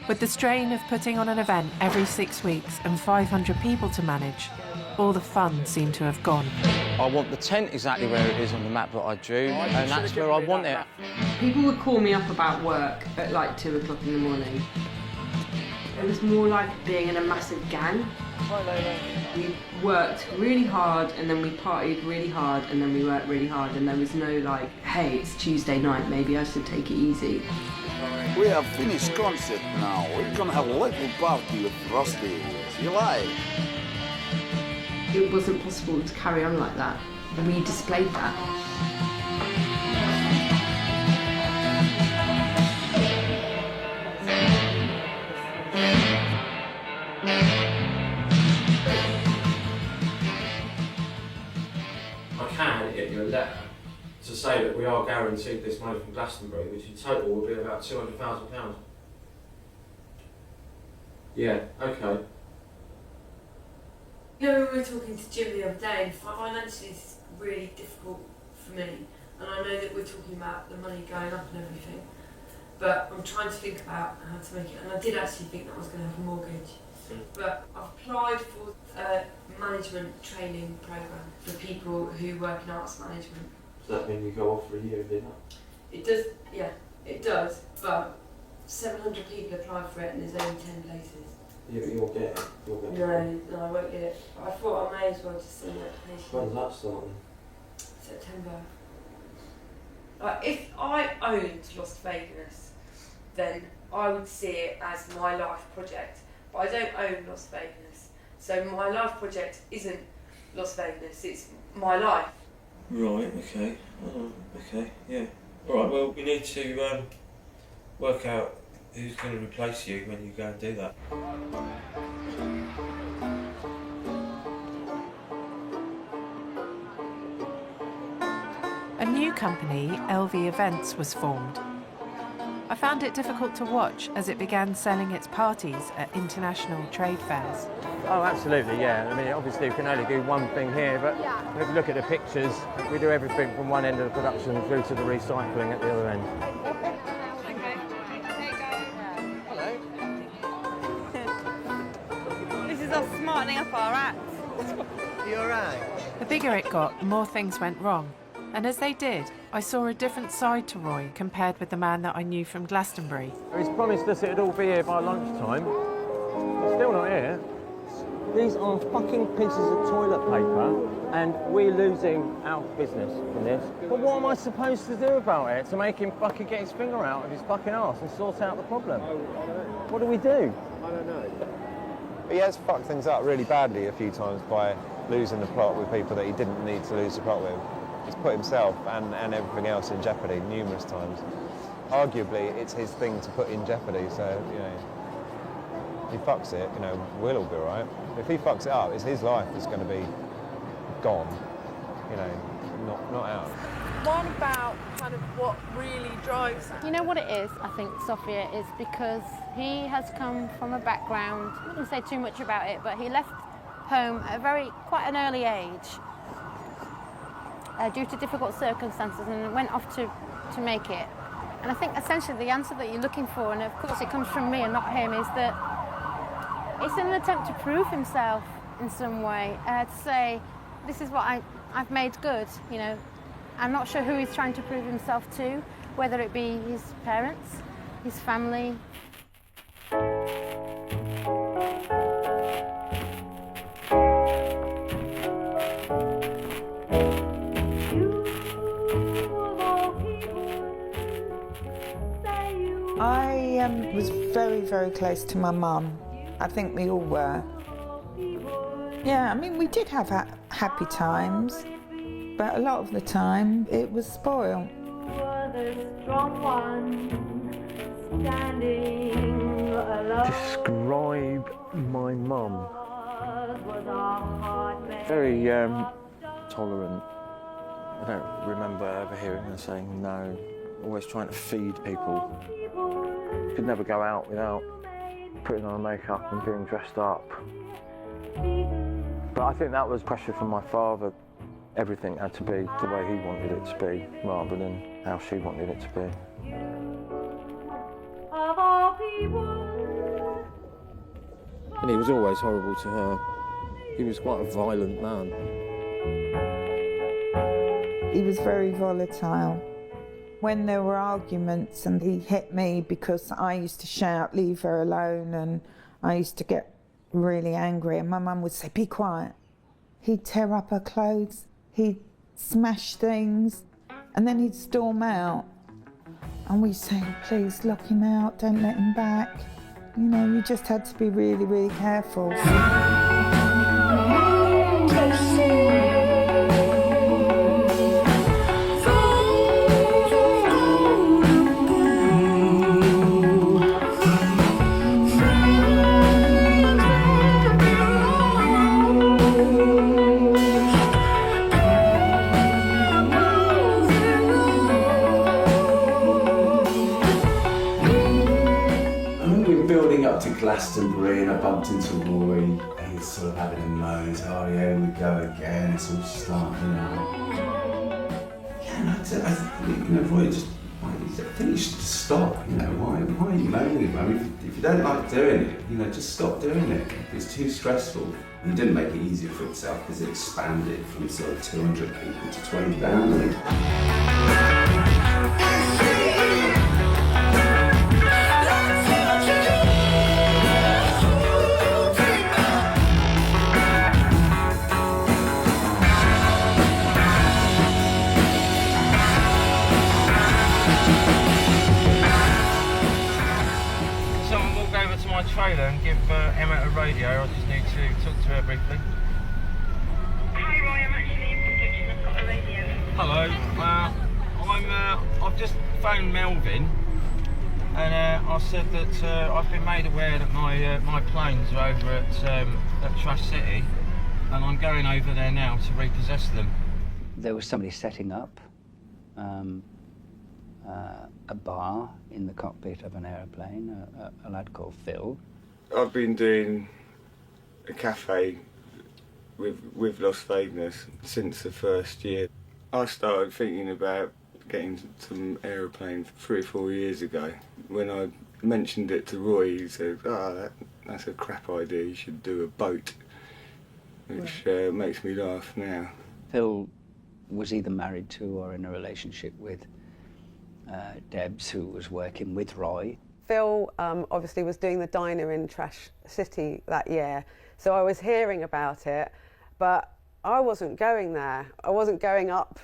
With the strain of putting on an event every 6 weeks and 500 people to manage, all the fun seemed to have gone. I want the tent exactly where it is on the map that I drew, and that's where I want it. People would call me up about work at like 2 o'clock in the morning. It was more like being in a massive gang. We worked really hard and then we partied really hard and then we worked really hard, and there was no like, hey, it's Tuesday night, maybe I should take it easy. We have finished concert now. We can have a little party with Frosty. You like? It wasn't possible to carry on like that, and we displayed that. I can get you a letter to say that we are guaranteed this money from Glastonbury, which in total will be about £200,000. Yeah, okay. You know, when we were talking to Jim the other day, financially it's really difficult for me, and I know that we're talking about the money going up and everything, but I'm trying to think about how to make it, and I did actually think that I was going to have a mortgage, but I've applied for a management training programme for people who work in arts management. Does that mean you go off for a year and do that? It does, yeah. It does, but 700 people apply for it and there's only 10 places. You'll get it. You'll get it. No, I won't get it. I thought I may as well just send the application. When's that starting? September. If I owned Lost Vageuness, then I would see it as my life project. But I don't own Lost Vageuness, so my life project isn't Lost Vageuness, it's my life. Right, okay. Okay, yeah. Alright, well, we need to work out who's going to replace you when you go and do that. A new company, LV Events, was formed. I found it difficult to watch as it began selling its parties at international trade fairs. Oh, absolutely, yeah. I mean, obviously we can only do one thing here, but if you look at the pictures, we do everything from one end of the production through to the recycling at the other end. This is us smartening up our act. You're right. The bigger it got, the more things went wrong. And as they did, I saw a different side to Roy compared with the man that I knew from Glastonbury. He's promised us it'd all be here by lunchtime. It's still not here. These are fucking pieces of toilet paper, and we're losing our business from this. But what am I supposed to do about it to make him fucking get his finger out of his fucking arse and sort out the problem? What do we do? I don't know. But he has fucked things up really badly a few times by losing the plot with people that he didn't need to lose the plot with. He's put himself and everything else in jeopardy numerous times. Arguably, it's his thing to put in jeopardy, so, you know, if he fucks it, you know, we'll all be all right. If he fucks it up, it's his life that's going to be gone, you know, not out. One about kind of what really drives that. You know what it is, I think, Sophia, is because he has come from a background, I wouldn't say too much about it, but he left home at quite an early age due to difficult circumstances and went off to make it. And I think essentially the answer that you're looking for, and of course it comes from me and not him, is that it's an attempt to prove himself in some way, to say, this is what I've made good, you know. I'm not sure who he's trying to prove himself to, whether it be his parents, his family. I was very, very close to my mum. I think we all were. Yeah, I mean, we did have happy times, but a lot of the time it was spoiled. Describe my mum. Very tolerant. I don't remember ever hearing her saying no. Always trying to feed people. Could never go out without putting on makeup and being dressed up. But I think that was pressure from my father. Everything had to be the way he wanted it to be, rather than how she wanted it to be. And he was always horrible to her. He was quite a violent man. He was very volatile. When there were arguments and he hit me because I used to shout, leave her alone, and I used to get really angry, and my mum would say, be quiet. He'd tear up her clothes, he'd smash things, and then he'd storm out. And we'd say, please lock him out, don't let him back. You know, you just had to be really, really careful. To Glastonbury, and I bumped into Roy. He was sort of having a moan. Oh yeah, here we go again. It's all starting, you know. Yeah, and I think, you know, Roy, I think you should just stop. You know, why are you moaning? I mean, if you don't like doing it, you know, just stop doing it. It's too stressful. And he didn't make it easier for himself because it expanded from sort of 200 people to 20,000. trailer and give Emma a radio. I just need to talk to her briefly. Hi Roy, I'm actually in production. I've got a radio. Hello. I've just phoned Melvin, and I said that I've been made aware that my planes are over at Trash City, and I'm going over there now to repossess them. There was somebody setting up a bar in the cockpit of an aeroplane, a lad called Phil. I've been doing a cafe with Las Vageuness since the first year. I started thinking about getting some aeroplane 3 or 4 years ago. When I mentioned it to Roy, he said, that's a crap idea, you should do a boat, which makes me laugh now. Phil was either married to or in a relationship with Debs, who was working with Roy. Phil obviously was doing the diner in Trash City that year, so I was hearing about it, but I wasn't going there. I wasn't going up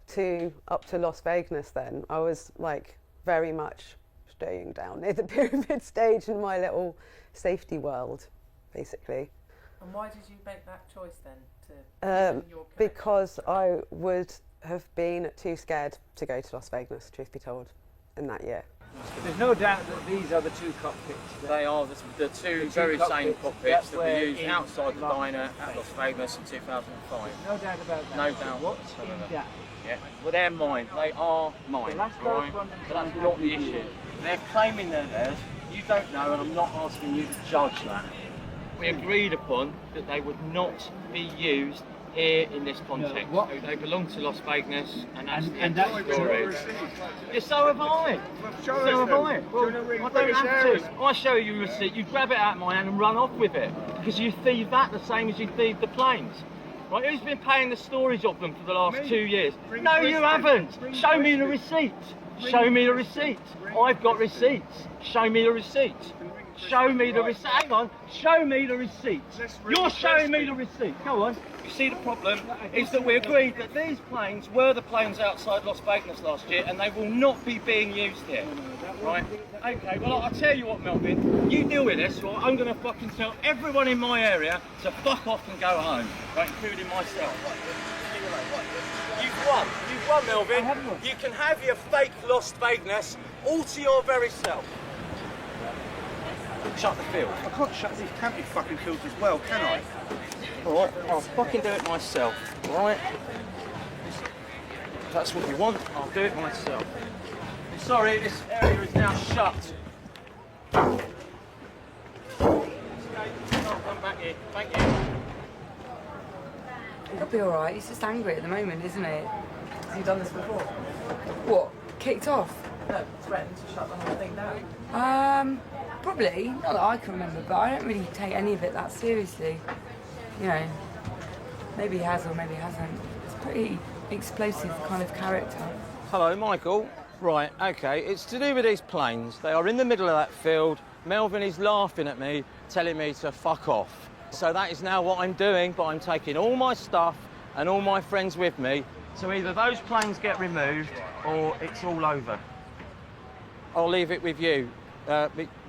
to Las Vageuness then. I was like very much staying down near the pyramid stage in my little safety world, basically. And why did you make that choice then? Because I would have been too scared to go to Las Vageuness, truth be told, in that year. There's no doubt that these are the two cockpits. They are the two very same cockpits that were used outside the diner at Las Vageuness in 2005. No doubt about that. No doubt What's whatsoever. in that? Yeah. Well, they're mine. They are mine. Right? But that's not the issue. They're claiming they're theirs. You don't know, and I'm not asking you to judge that. We agreed upon that they would not be used here in this context. No, they belong to Las Vageuness, and that's the end of the story. Yeah, so have I. So have I. Well, I don't have to. I show you a receipt, you grab it out of my hand and run off with it, because you thieve that the same as you thieve the planes. Right, who's been paying the storage of them for the last 2 years? No, you haven't. Show me the receipt. Show me the receipt. I've got receipts. Show me the receipt. Show me the receipt. Hang on. Show me the receipt. You're showing me the receipt. Go on. You see, the problem is that we agreed that these planes were the planes outside Las Vageuness last year, and they will not be being used here. Right? Okay, well, I'll tell you what, Melvin. You deal with this, or I'm going to fucking tell everyone in my area to fuck off and go home. Right, including myself. You've won. You've won, Melvin. You can have your fake Las Vageuness all to your very self. Shut the field. I can't shut these campy fucking fields as well, can I? Alright, I'll fucking do it myself, alright? If that's what you want, I'll do it myself. Sorry, this area is now shut. Okay, I'll come back here. Thank you. It'll be alright, he's just angry at the moment, isn't it? Has he done this before? What? Kicked off? No, threatened to shut the whole thing down. Probably, not that I can remember, but I don't really take any of it that seriously. You know, maybe he has or maybe he hasn't. It's pretty explosive kind of character. Hello, Michael. Right, okay, it's to do with these planes. They are in the middle of that field. Melvin is laughing at me, telling me to fuck off. So that is now what I'm doing, but I'm taking all my stuff and all my friends with me. So either those planes get removed or it's all over. I'll leave it with you.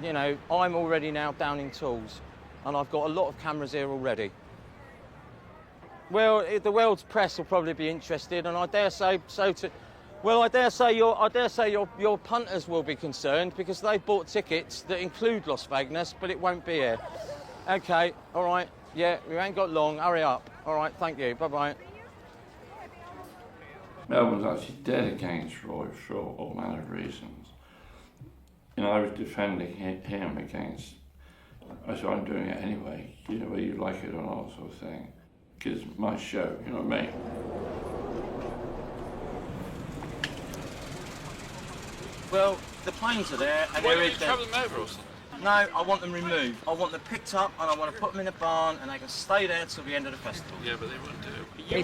You know, I'm already now down in tools, and I've got a lot of cameras here already. Well, the world's press will probably be interested, and I dare say so too. Well, I dare say your punters will be concerned because they've bought tickets that include Las Vageuness, but it won't be here. Okay, all right, yeah, we ain't got long. Hurry up. All right, thank you. Bye bye. Melbourne's actually dead against Roy for all manner of reasons. You know, I was defending him against, so I'm doing it anyway, you know, whether you like it or not, sort of thing. Because it's my show, you know what I mean? Well, the planes are there, and Why they're don't you travel them over or something? No, I want them removed. I want them picked up, and I want to put them in a barn, and they can stay there till the end of the festival. Yeah, but they won't do it. You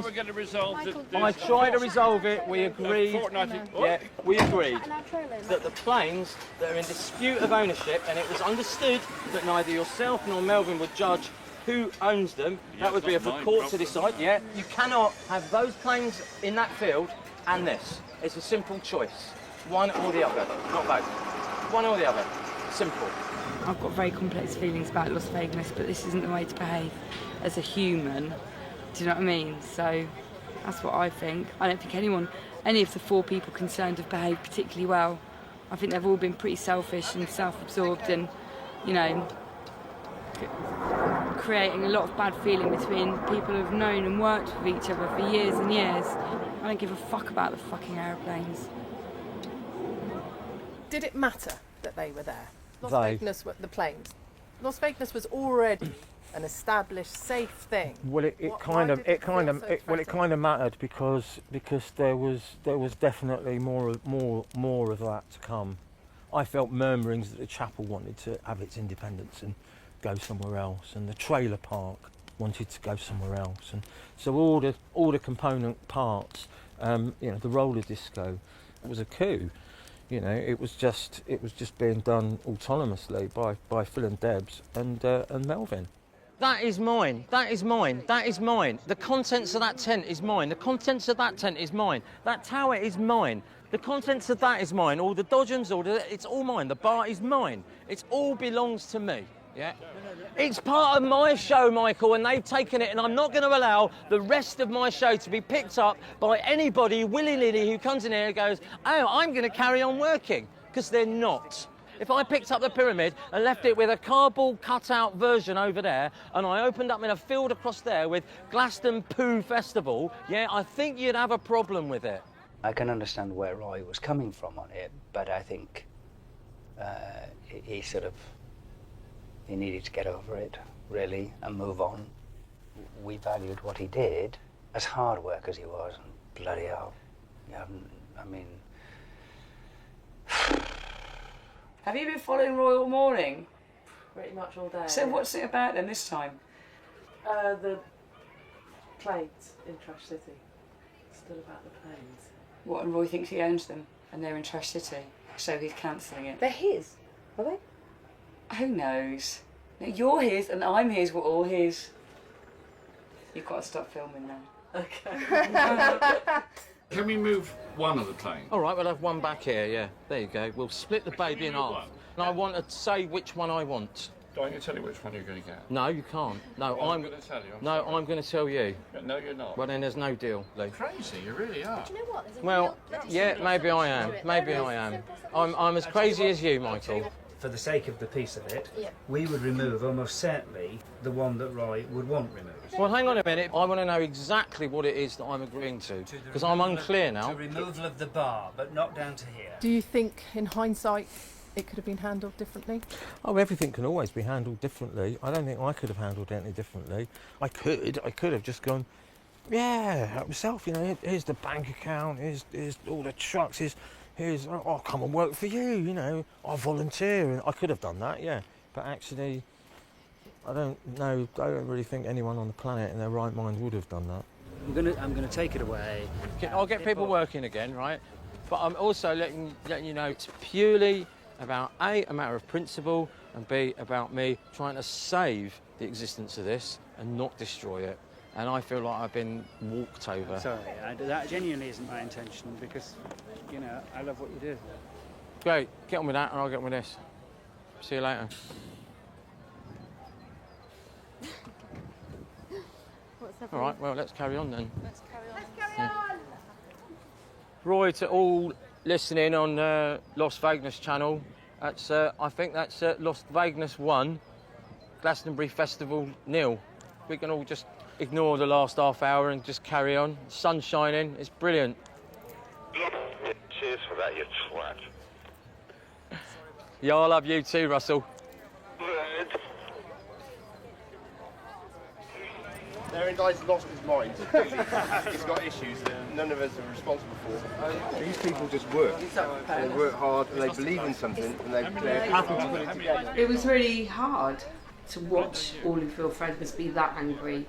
were going to resolve I tried to resolve it. We agreed. Yeah, we agreed that the planes that are in dispute of ownership, and it was understood that neither yourself nor Melvin would judge who owns them. Yeah, that would be for the court to decide. Yeah, you cannot have those planes in that field and this. It's a simple choice. One or the other, not both. One or the other. Simple. I've got very complex feelings about Las Vageuness, but this isn't the way to behave as a human. Do you know what I mean? So that's what I think. I don't think any of the 4 people concerned have behaved particularly well. I think they've all been pretty selfish and self-absorbed and, you know, creating a lot of bad feeling between people who've known and worked with each other for years and years. I don't give a fuck about the fucking aeroplanes. Did it matter that they were there? Las They. Vageuness, the planes. Las Vageuness was already an established, safe thing. Well, it kind of mattered because there was definitely more of that to come. I felt murmurings that the chapel wanted to have its independence and go somewhere else, and the trailer park wanted to go somewhere else, and so all the component parts, you know, the roller disco, it was a coup. You know, it was just being done autonomously by Phil and Debs and Melvin. That is mine. That is mine. That is mine. The contents of that tent is mine. The contents of that tent is mine. That tower is mine. The contents of that is mine. All the dodgems, it's all mine. The bar is mine. It all belongs to me. Yeah. It's part of my show, Michael, and they've taken it, and I'm not going to allow the rest of my show to be picked up by anybody willy-nilly who comes in here and goes, oh, I'm going to carry on working, because they're not. If I picked up the pyramid and left it with a cardboard cut-out version over there, and I opened up in a field across there with Glastonbury Festival, yeah, I think you'd have a problem with it. I can understand where Roy was coming from on it, but I think he needed to get over it, really, and move on. We valued what he did, as hard work as he was, and bloody hell, yeah, I mean... Have you been following Roy all morning? Pretty much all day. So what's it about then this time? The planes in Trash City. Still about the planes. What, and Roy thinks he owns them, and they're in Trash City, so he's cancelling it. They're his, are they? Who knows? No, you're his and I'm his, we're all his. You've got to stop filming now. Okay. Can we move one of the planes? All right, we'll have one back here, yeah. There you go. We'll split the baby in half. And I want to say which one I want. Do I need to tell you which one you're going to get? No, you can't. No, well, I'm going to tell you. I'm going to tell you. No, you're not. Well, then there's no deal, Lee. You're crazy, you really are. Do you know what? Well, yeah, maybe I am. Maybe I am. I'm as crazy as you, Michael. For the sake of the piece of it, we would remove almost certainly the one that Roy would want removed. Well, hang on a minute. I want to know exactly what it is that I'm agreeing to, because I'm unclear now. To removal of the bar, but not down to here. Do you think, in hindsight, it could have been handled differently? Oh, everything can always be handled differently. I don't think I could have handled it any differently. I could have just gone, yeah, help yourself, you know, here's the bank account, here's all the trucks, here's, I'll come and work for you, you know, I'll volunteer. And I could have done that, yeah. But actually, I don't really think anyone on the planet in their right mind would have done that. I'm gonna take it away. I'll get people working again, right? But I'm also letting you know it's purely about A, a matter of principle, and B, about me trying to save the existence of this and not destroy it. And I feel like I've been walked over. Sorry, that genuinely isn't my intention, because, you know, I love what you do. Great, get on with that and I'll get on with this. See you later. All right, well, let's carry on then. Let's carry on. Roy, to all listening on Las Vageuness channel, that's I think that's Las Vageuness 1, Glastonbury Festival 0. We can all just ignore the last half hour and just carry on. Sun's shining, it's brilliant. Cheers for that, you twat. Yeah, I love you too, Russell. Therein guy's lost his mind. He's got issues that none of us are responsible for. These people just work. They work hard and they believe in something and they're happy to put it together. It was really hard to watch all of your friends be that angry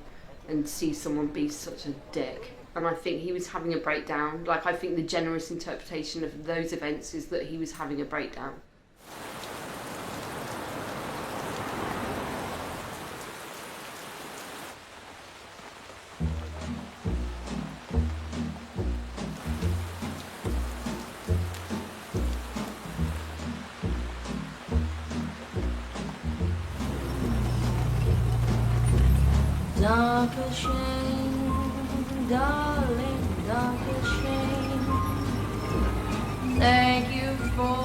and see someone be such a dick. And I think he was having a breakdown. Like, I think the generous interpretation of those events is that he was having a breakdown. dark as shame, darling, dark as shame. Thank you for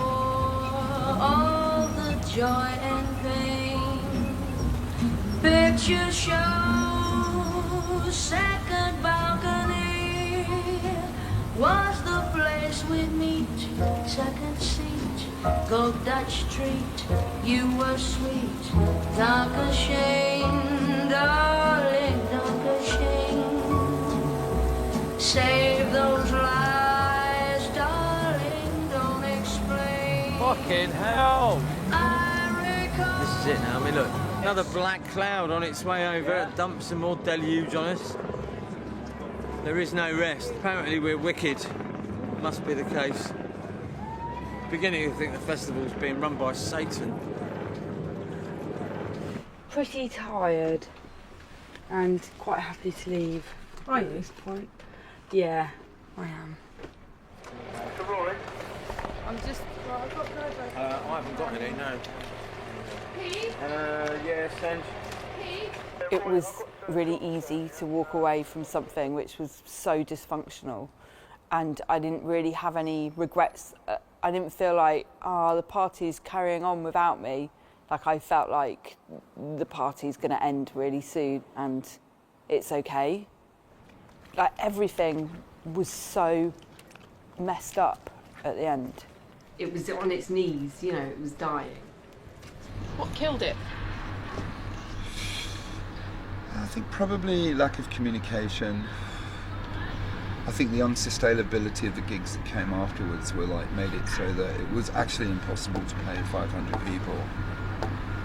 all the joy and pain. Picture show, second balcony was the place we'd meet. Second seat, gold Dutch treat. You were sweet, dark as shame, darling, dark as shame. Save those lies, darling, don't explain. Fucking hell! I recall. This is it now. I mean, look, another black cloud on its way over. Dump some more deluge on us. There is no rest. Apparently we're wicked. Must be the case. Beginning to think the festival's being run by Satan. Pretty tired and quite happy to leave. Are you? At this point? Yeah, I am. I'm just. Well, I've got no. I haven't got any, no. Pete? Yeah, send. Pete? It was really easy to walk away from something which was so dysfunctional, and I didn't really have any regrets. I didn't feel like, the party's carrying on without me. Like, I felt like the party's going to end really soon and it's okay. Like, everything was so messed up at the end. It was on its knees, you know, it was dying. What killed it? I think probably lack of communication. I think the unsustainability of the gigs that came afterwards were like made it so that it was actually impossible to pay 500 people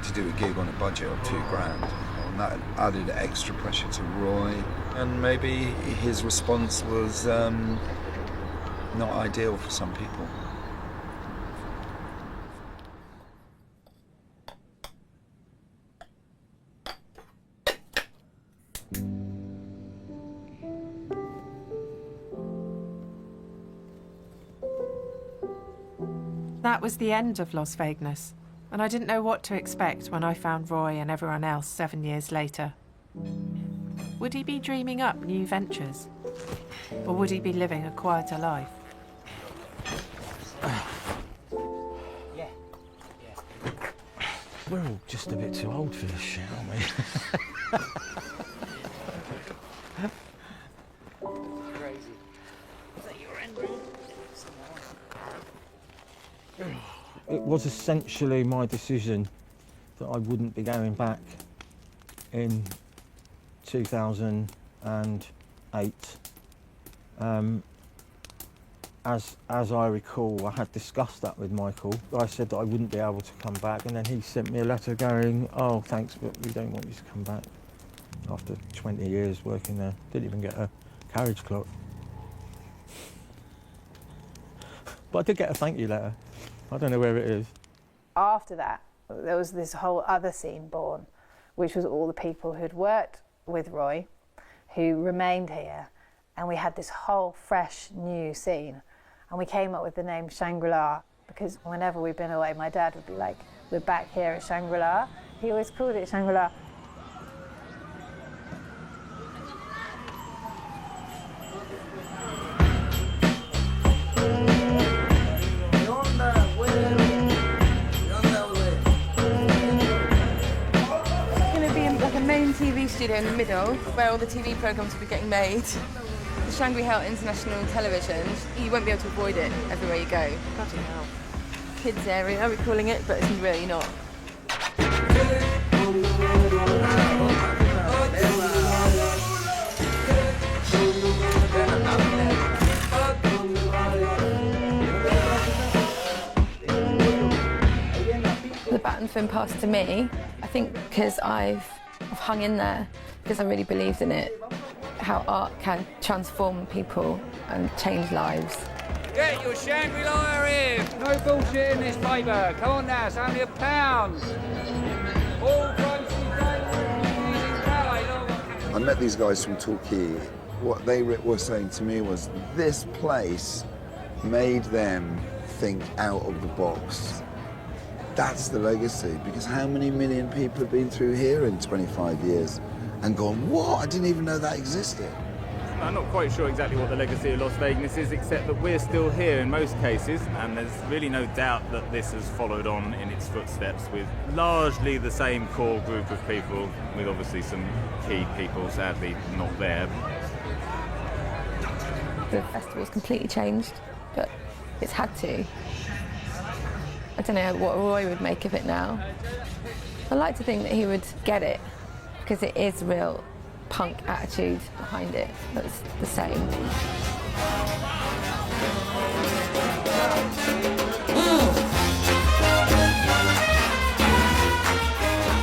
to do a gig on a budget of £2,000. And that added extra pressure to Roy. And maybe his response was not ideal for some people. That was the end of Las Vageuness, and I didn't know what to expect when I found Roy and everyone else 7 years later. Would he be dreaming up new ventures? Or would he be living a quieter life? We're all just a bit too old for this shit, aren't we? Crazy. Is that your end? It was essentially my decision that I wouldn't be going back in 2008. As I recall, I had discussed that with Michael. I said that I wouldn't be able to come back, and then he sent me a letter going, "Oh, thanks, but we don't want you to come back." After 20 years working there, didn't even get a carriage clock. But I did get a thank you letter. I don't know where it is. After that, there was this whole other scene born, which was all the people who'd worked with Roy, who remained here, and we had this whole fresh new scene. And we came up with the name Shangri-La because whenever we've been away, my dad would be like, "We're back here at Shangri-La." He always called it Shangri-La. Main TV studio in the middle where all the TV programmes will be getting made. The Shangri-La International Television, you won't be able to avoid it everywhere you go. Bloody hell. Kids area, we're calling it, but it's really not. The baton's been passed to me, I think because I've hung in there, because I really believed in it, how art can transform people and change lives. Get your Shangri-La in! No bullshit in this paper. Come on now, it's only £1. All I met these guys from Torquay. What they were saying to me was this place made them think out of the box. That's the legacy, because how many million people have been through here in 25 years? and gone, what? I didn't even know that existed. I'm not quite sure exactly what the legacy of Las Vageuness is, except that we're still here in most cases, and there's really no doubt that this has followed on in its footsteps with largely the same core group of people, with obviously some key people sadly not there. The festival's completely changed, but it's had to. I don't know what Roy would make of it now. I like to think that he would get it, because it is real punk attitude behind it that's the same.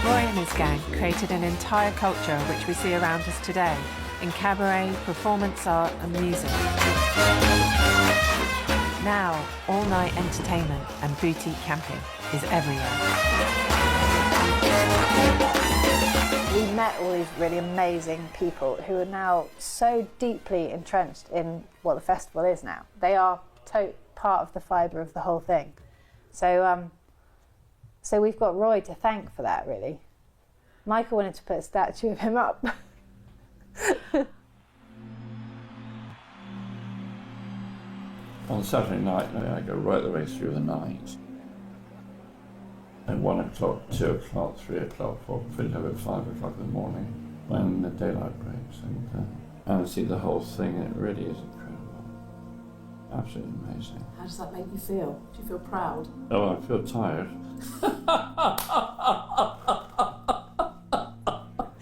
Roy and his gang created an entire culture which we see around us today in cabaret, performance art and music. Now, all-night entertainment and boutique camping is everywhere. We met all these really amazing people who are now so deeply entrenched in what the festival is now. They are part of the fibre of the whole thing. So we've got Roy to thank for that, really. Michael wanted to put a statue of him up. On Saturday night, I go right the way through the night. At 1 o'clock, 2 o'clock, 3 o'clock, 4 o'clock, at 5 o'clock in the morning, when the daylight breaks, and I see the whole thing. It really is incredible, absolutely amazing. How does that make you feel? Do you feel proud? Oh, I feel tired.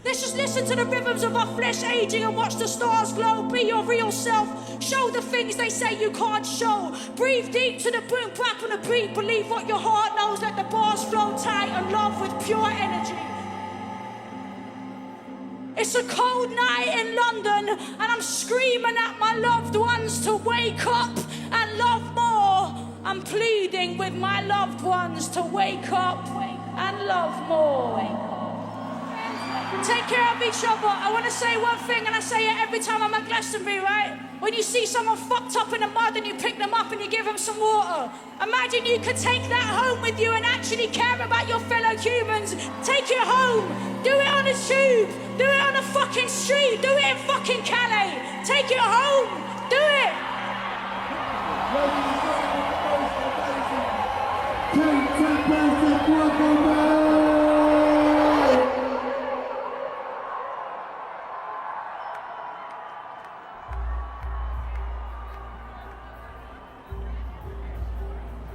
Let's just listen to the rhythms of our flesh aging and watch the stars glow. Be your real self. Show the things they say you can't show. Breathe deep to the boom bap and the beat. Believe what your heart knows. Let the bars flow tight and love with pure energy. It's a cold night in London and I'm screaming at my loved ones to wake up and love more. I'm pleading with my loved ones to wake up and love more. Take care of each other. I want to say one thing, and I say it every time I'm at Glastonbury, right? When you see someone fucked up in the mud and you pick them up and you give them some water, imagine you could take that home with you and actually care about your fellow humans. Take it home. Do it on a tube. Do it on a fucking street. Do it in fucking Calais. Take it home. Do it.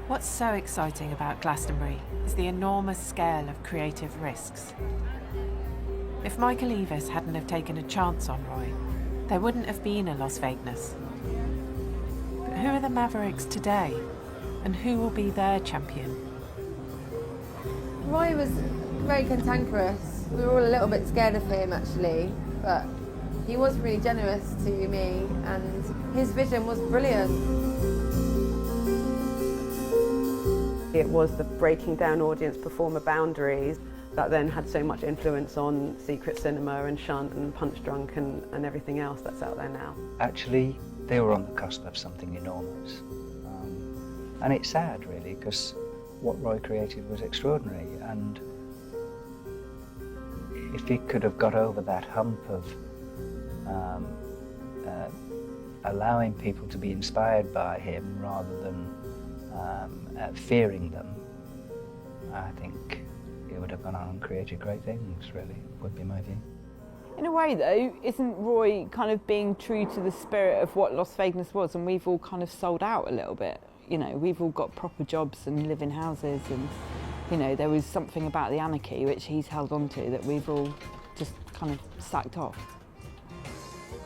What's so exciting about Glastonbury is the enormous scale of creative risks. If Michael Eavis hadn't have taken a chance on Roy, there wouldn't have been a Las Vageuness. But who are the Mavericks today, and who will be their champion? Roy was very cantankerous. We were all a little bit scared of him, actually, but he was really generous to me, and his vision was brilliant. It was the breaking down audience performer boundaries that then had so much influence on Secret Cinema and Shunt and Punch Drunk and everything else that's out there now. Actually, they were on the cusp of something enormous. And it's sad, really, because what Roy created was extraordinary. And if he could have got over that hump of allowing people to be inspired by him rather than fearing them, I think he would have gone on and created great things, really, would be my view. In a way, though, isn't Roy kind of being true to the spirit of what Las Vageuness was, and we've all kind of sold out a little bit? You know, we've all got proper jobs and live in houses, and, you know, there was something about the anarchy which he's held on to that we've all just kind of sacked off.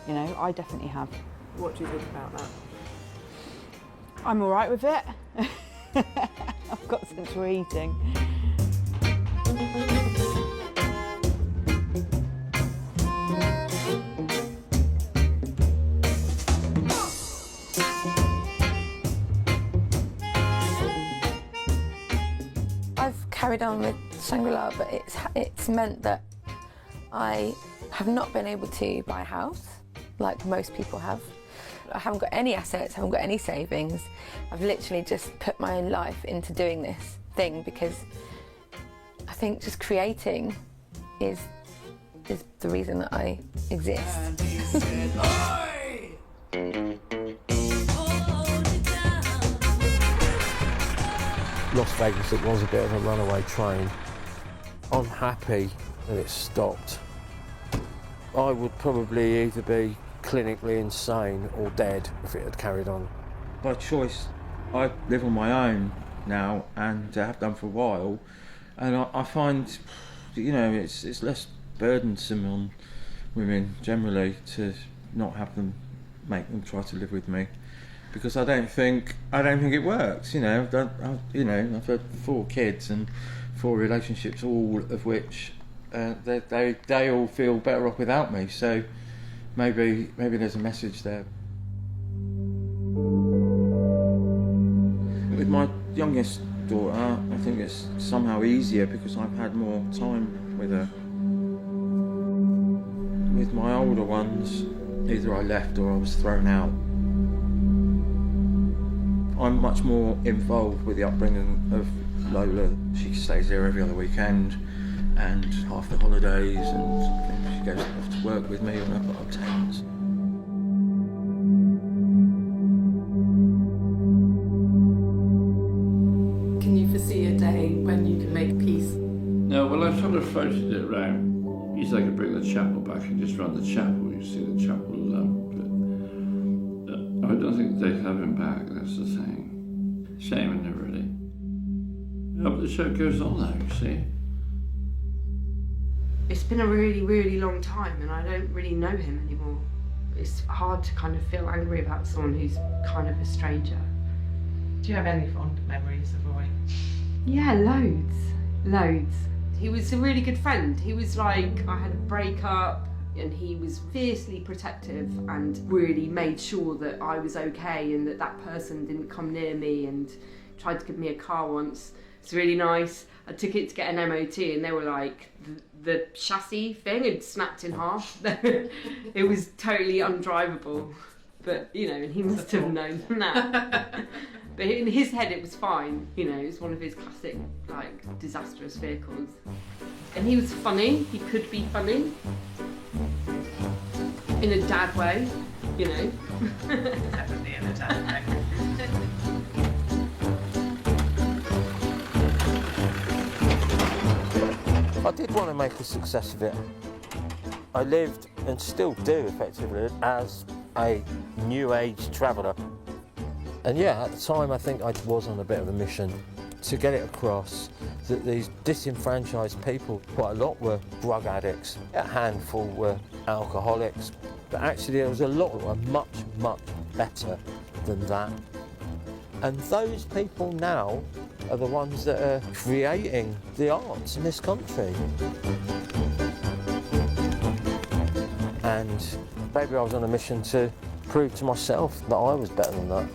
You know, I definitely have. What do you think about that? I'm all right with it. I've got central heating. I've carried on with Shangri-La, but it's meant that I have not been able to buy a house like most people have. I haven't got any assets, haven't got any savings. I've literally just put my own life into doing this thing because I think just creating is is the reason that I exist. Las Vegas, it was a bit of a runaway train. I'm happy that it stopped. I would probably either be clinically insane or dead if it had carried on. By choice, I live on my own now and have done for a while, and I find, you know, it's less burdensome on women generally to not have them make them try to live with me, because I don't think it works. You know, I've had 4 kids and 4 relationships, all of which they all feel better off without me. So maybe there's a message there. With my youngest daughter, I think it's somehow easier because I've had more time with her. With my older ones, either I left or I was thrown out. I'm much more involved with the upbringing of Lola. She stays there every other weekend and half the holidays, and she goes off to work with me on her weekends. Can you foresee a day when you can make peace? No, well, I've sort of floated it around. If I could bring the chapel back and just run the chapel, you see the chapel but I don't think they'd have him back, that's the thing. Shame, isn't it, really? No, but the show goes on though, you see. It's been a really, really long time and I don't really know him anymore. It's hard to kind of feel angry about someone who's kind of a stranger. Do you have any fond memories of Roy? Yeah, loads. He was a really good friend. He was like, I had a breakup and he was fiercely protective and really made sure that I was okay and that person didn't come near me, and tried to give me a car once. It's really nice. I took it to get an MOT and they were like, the chassis thing had snapped in half. It was totally undrivable. But, you know, he must have known that. But in his head it was fine, you know, it was one of his classic, like, disastrous vehicles. And he was funny, he could be funny. In a dad way, you know. Definitely in a dad way. I did want to make a success of it. I lived, and still do effectively, as a new age traveller. And yeah, at the time I think I was on a bit of a mission to get it across that these disenfranchised people, quite a lot were drug addicts, a handful were alcoholics, but actually there was a lot that were much, much better than that. And those people now are the ones that are creating the arts in this country. And maybe I was on a mission to prove to myself that I was better than that.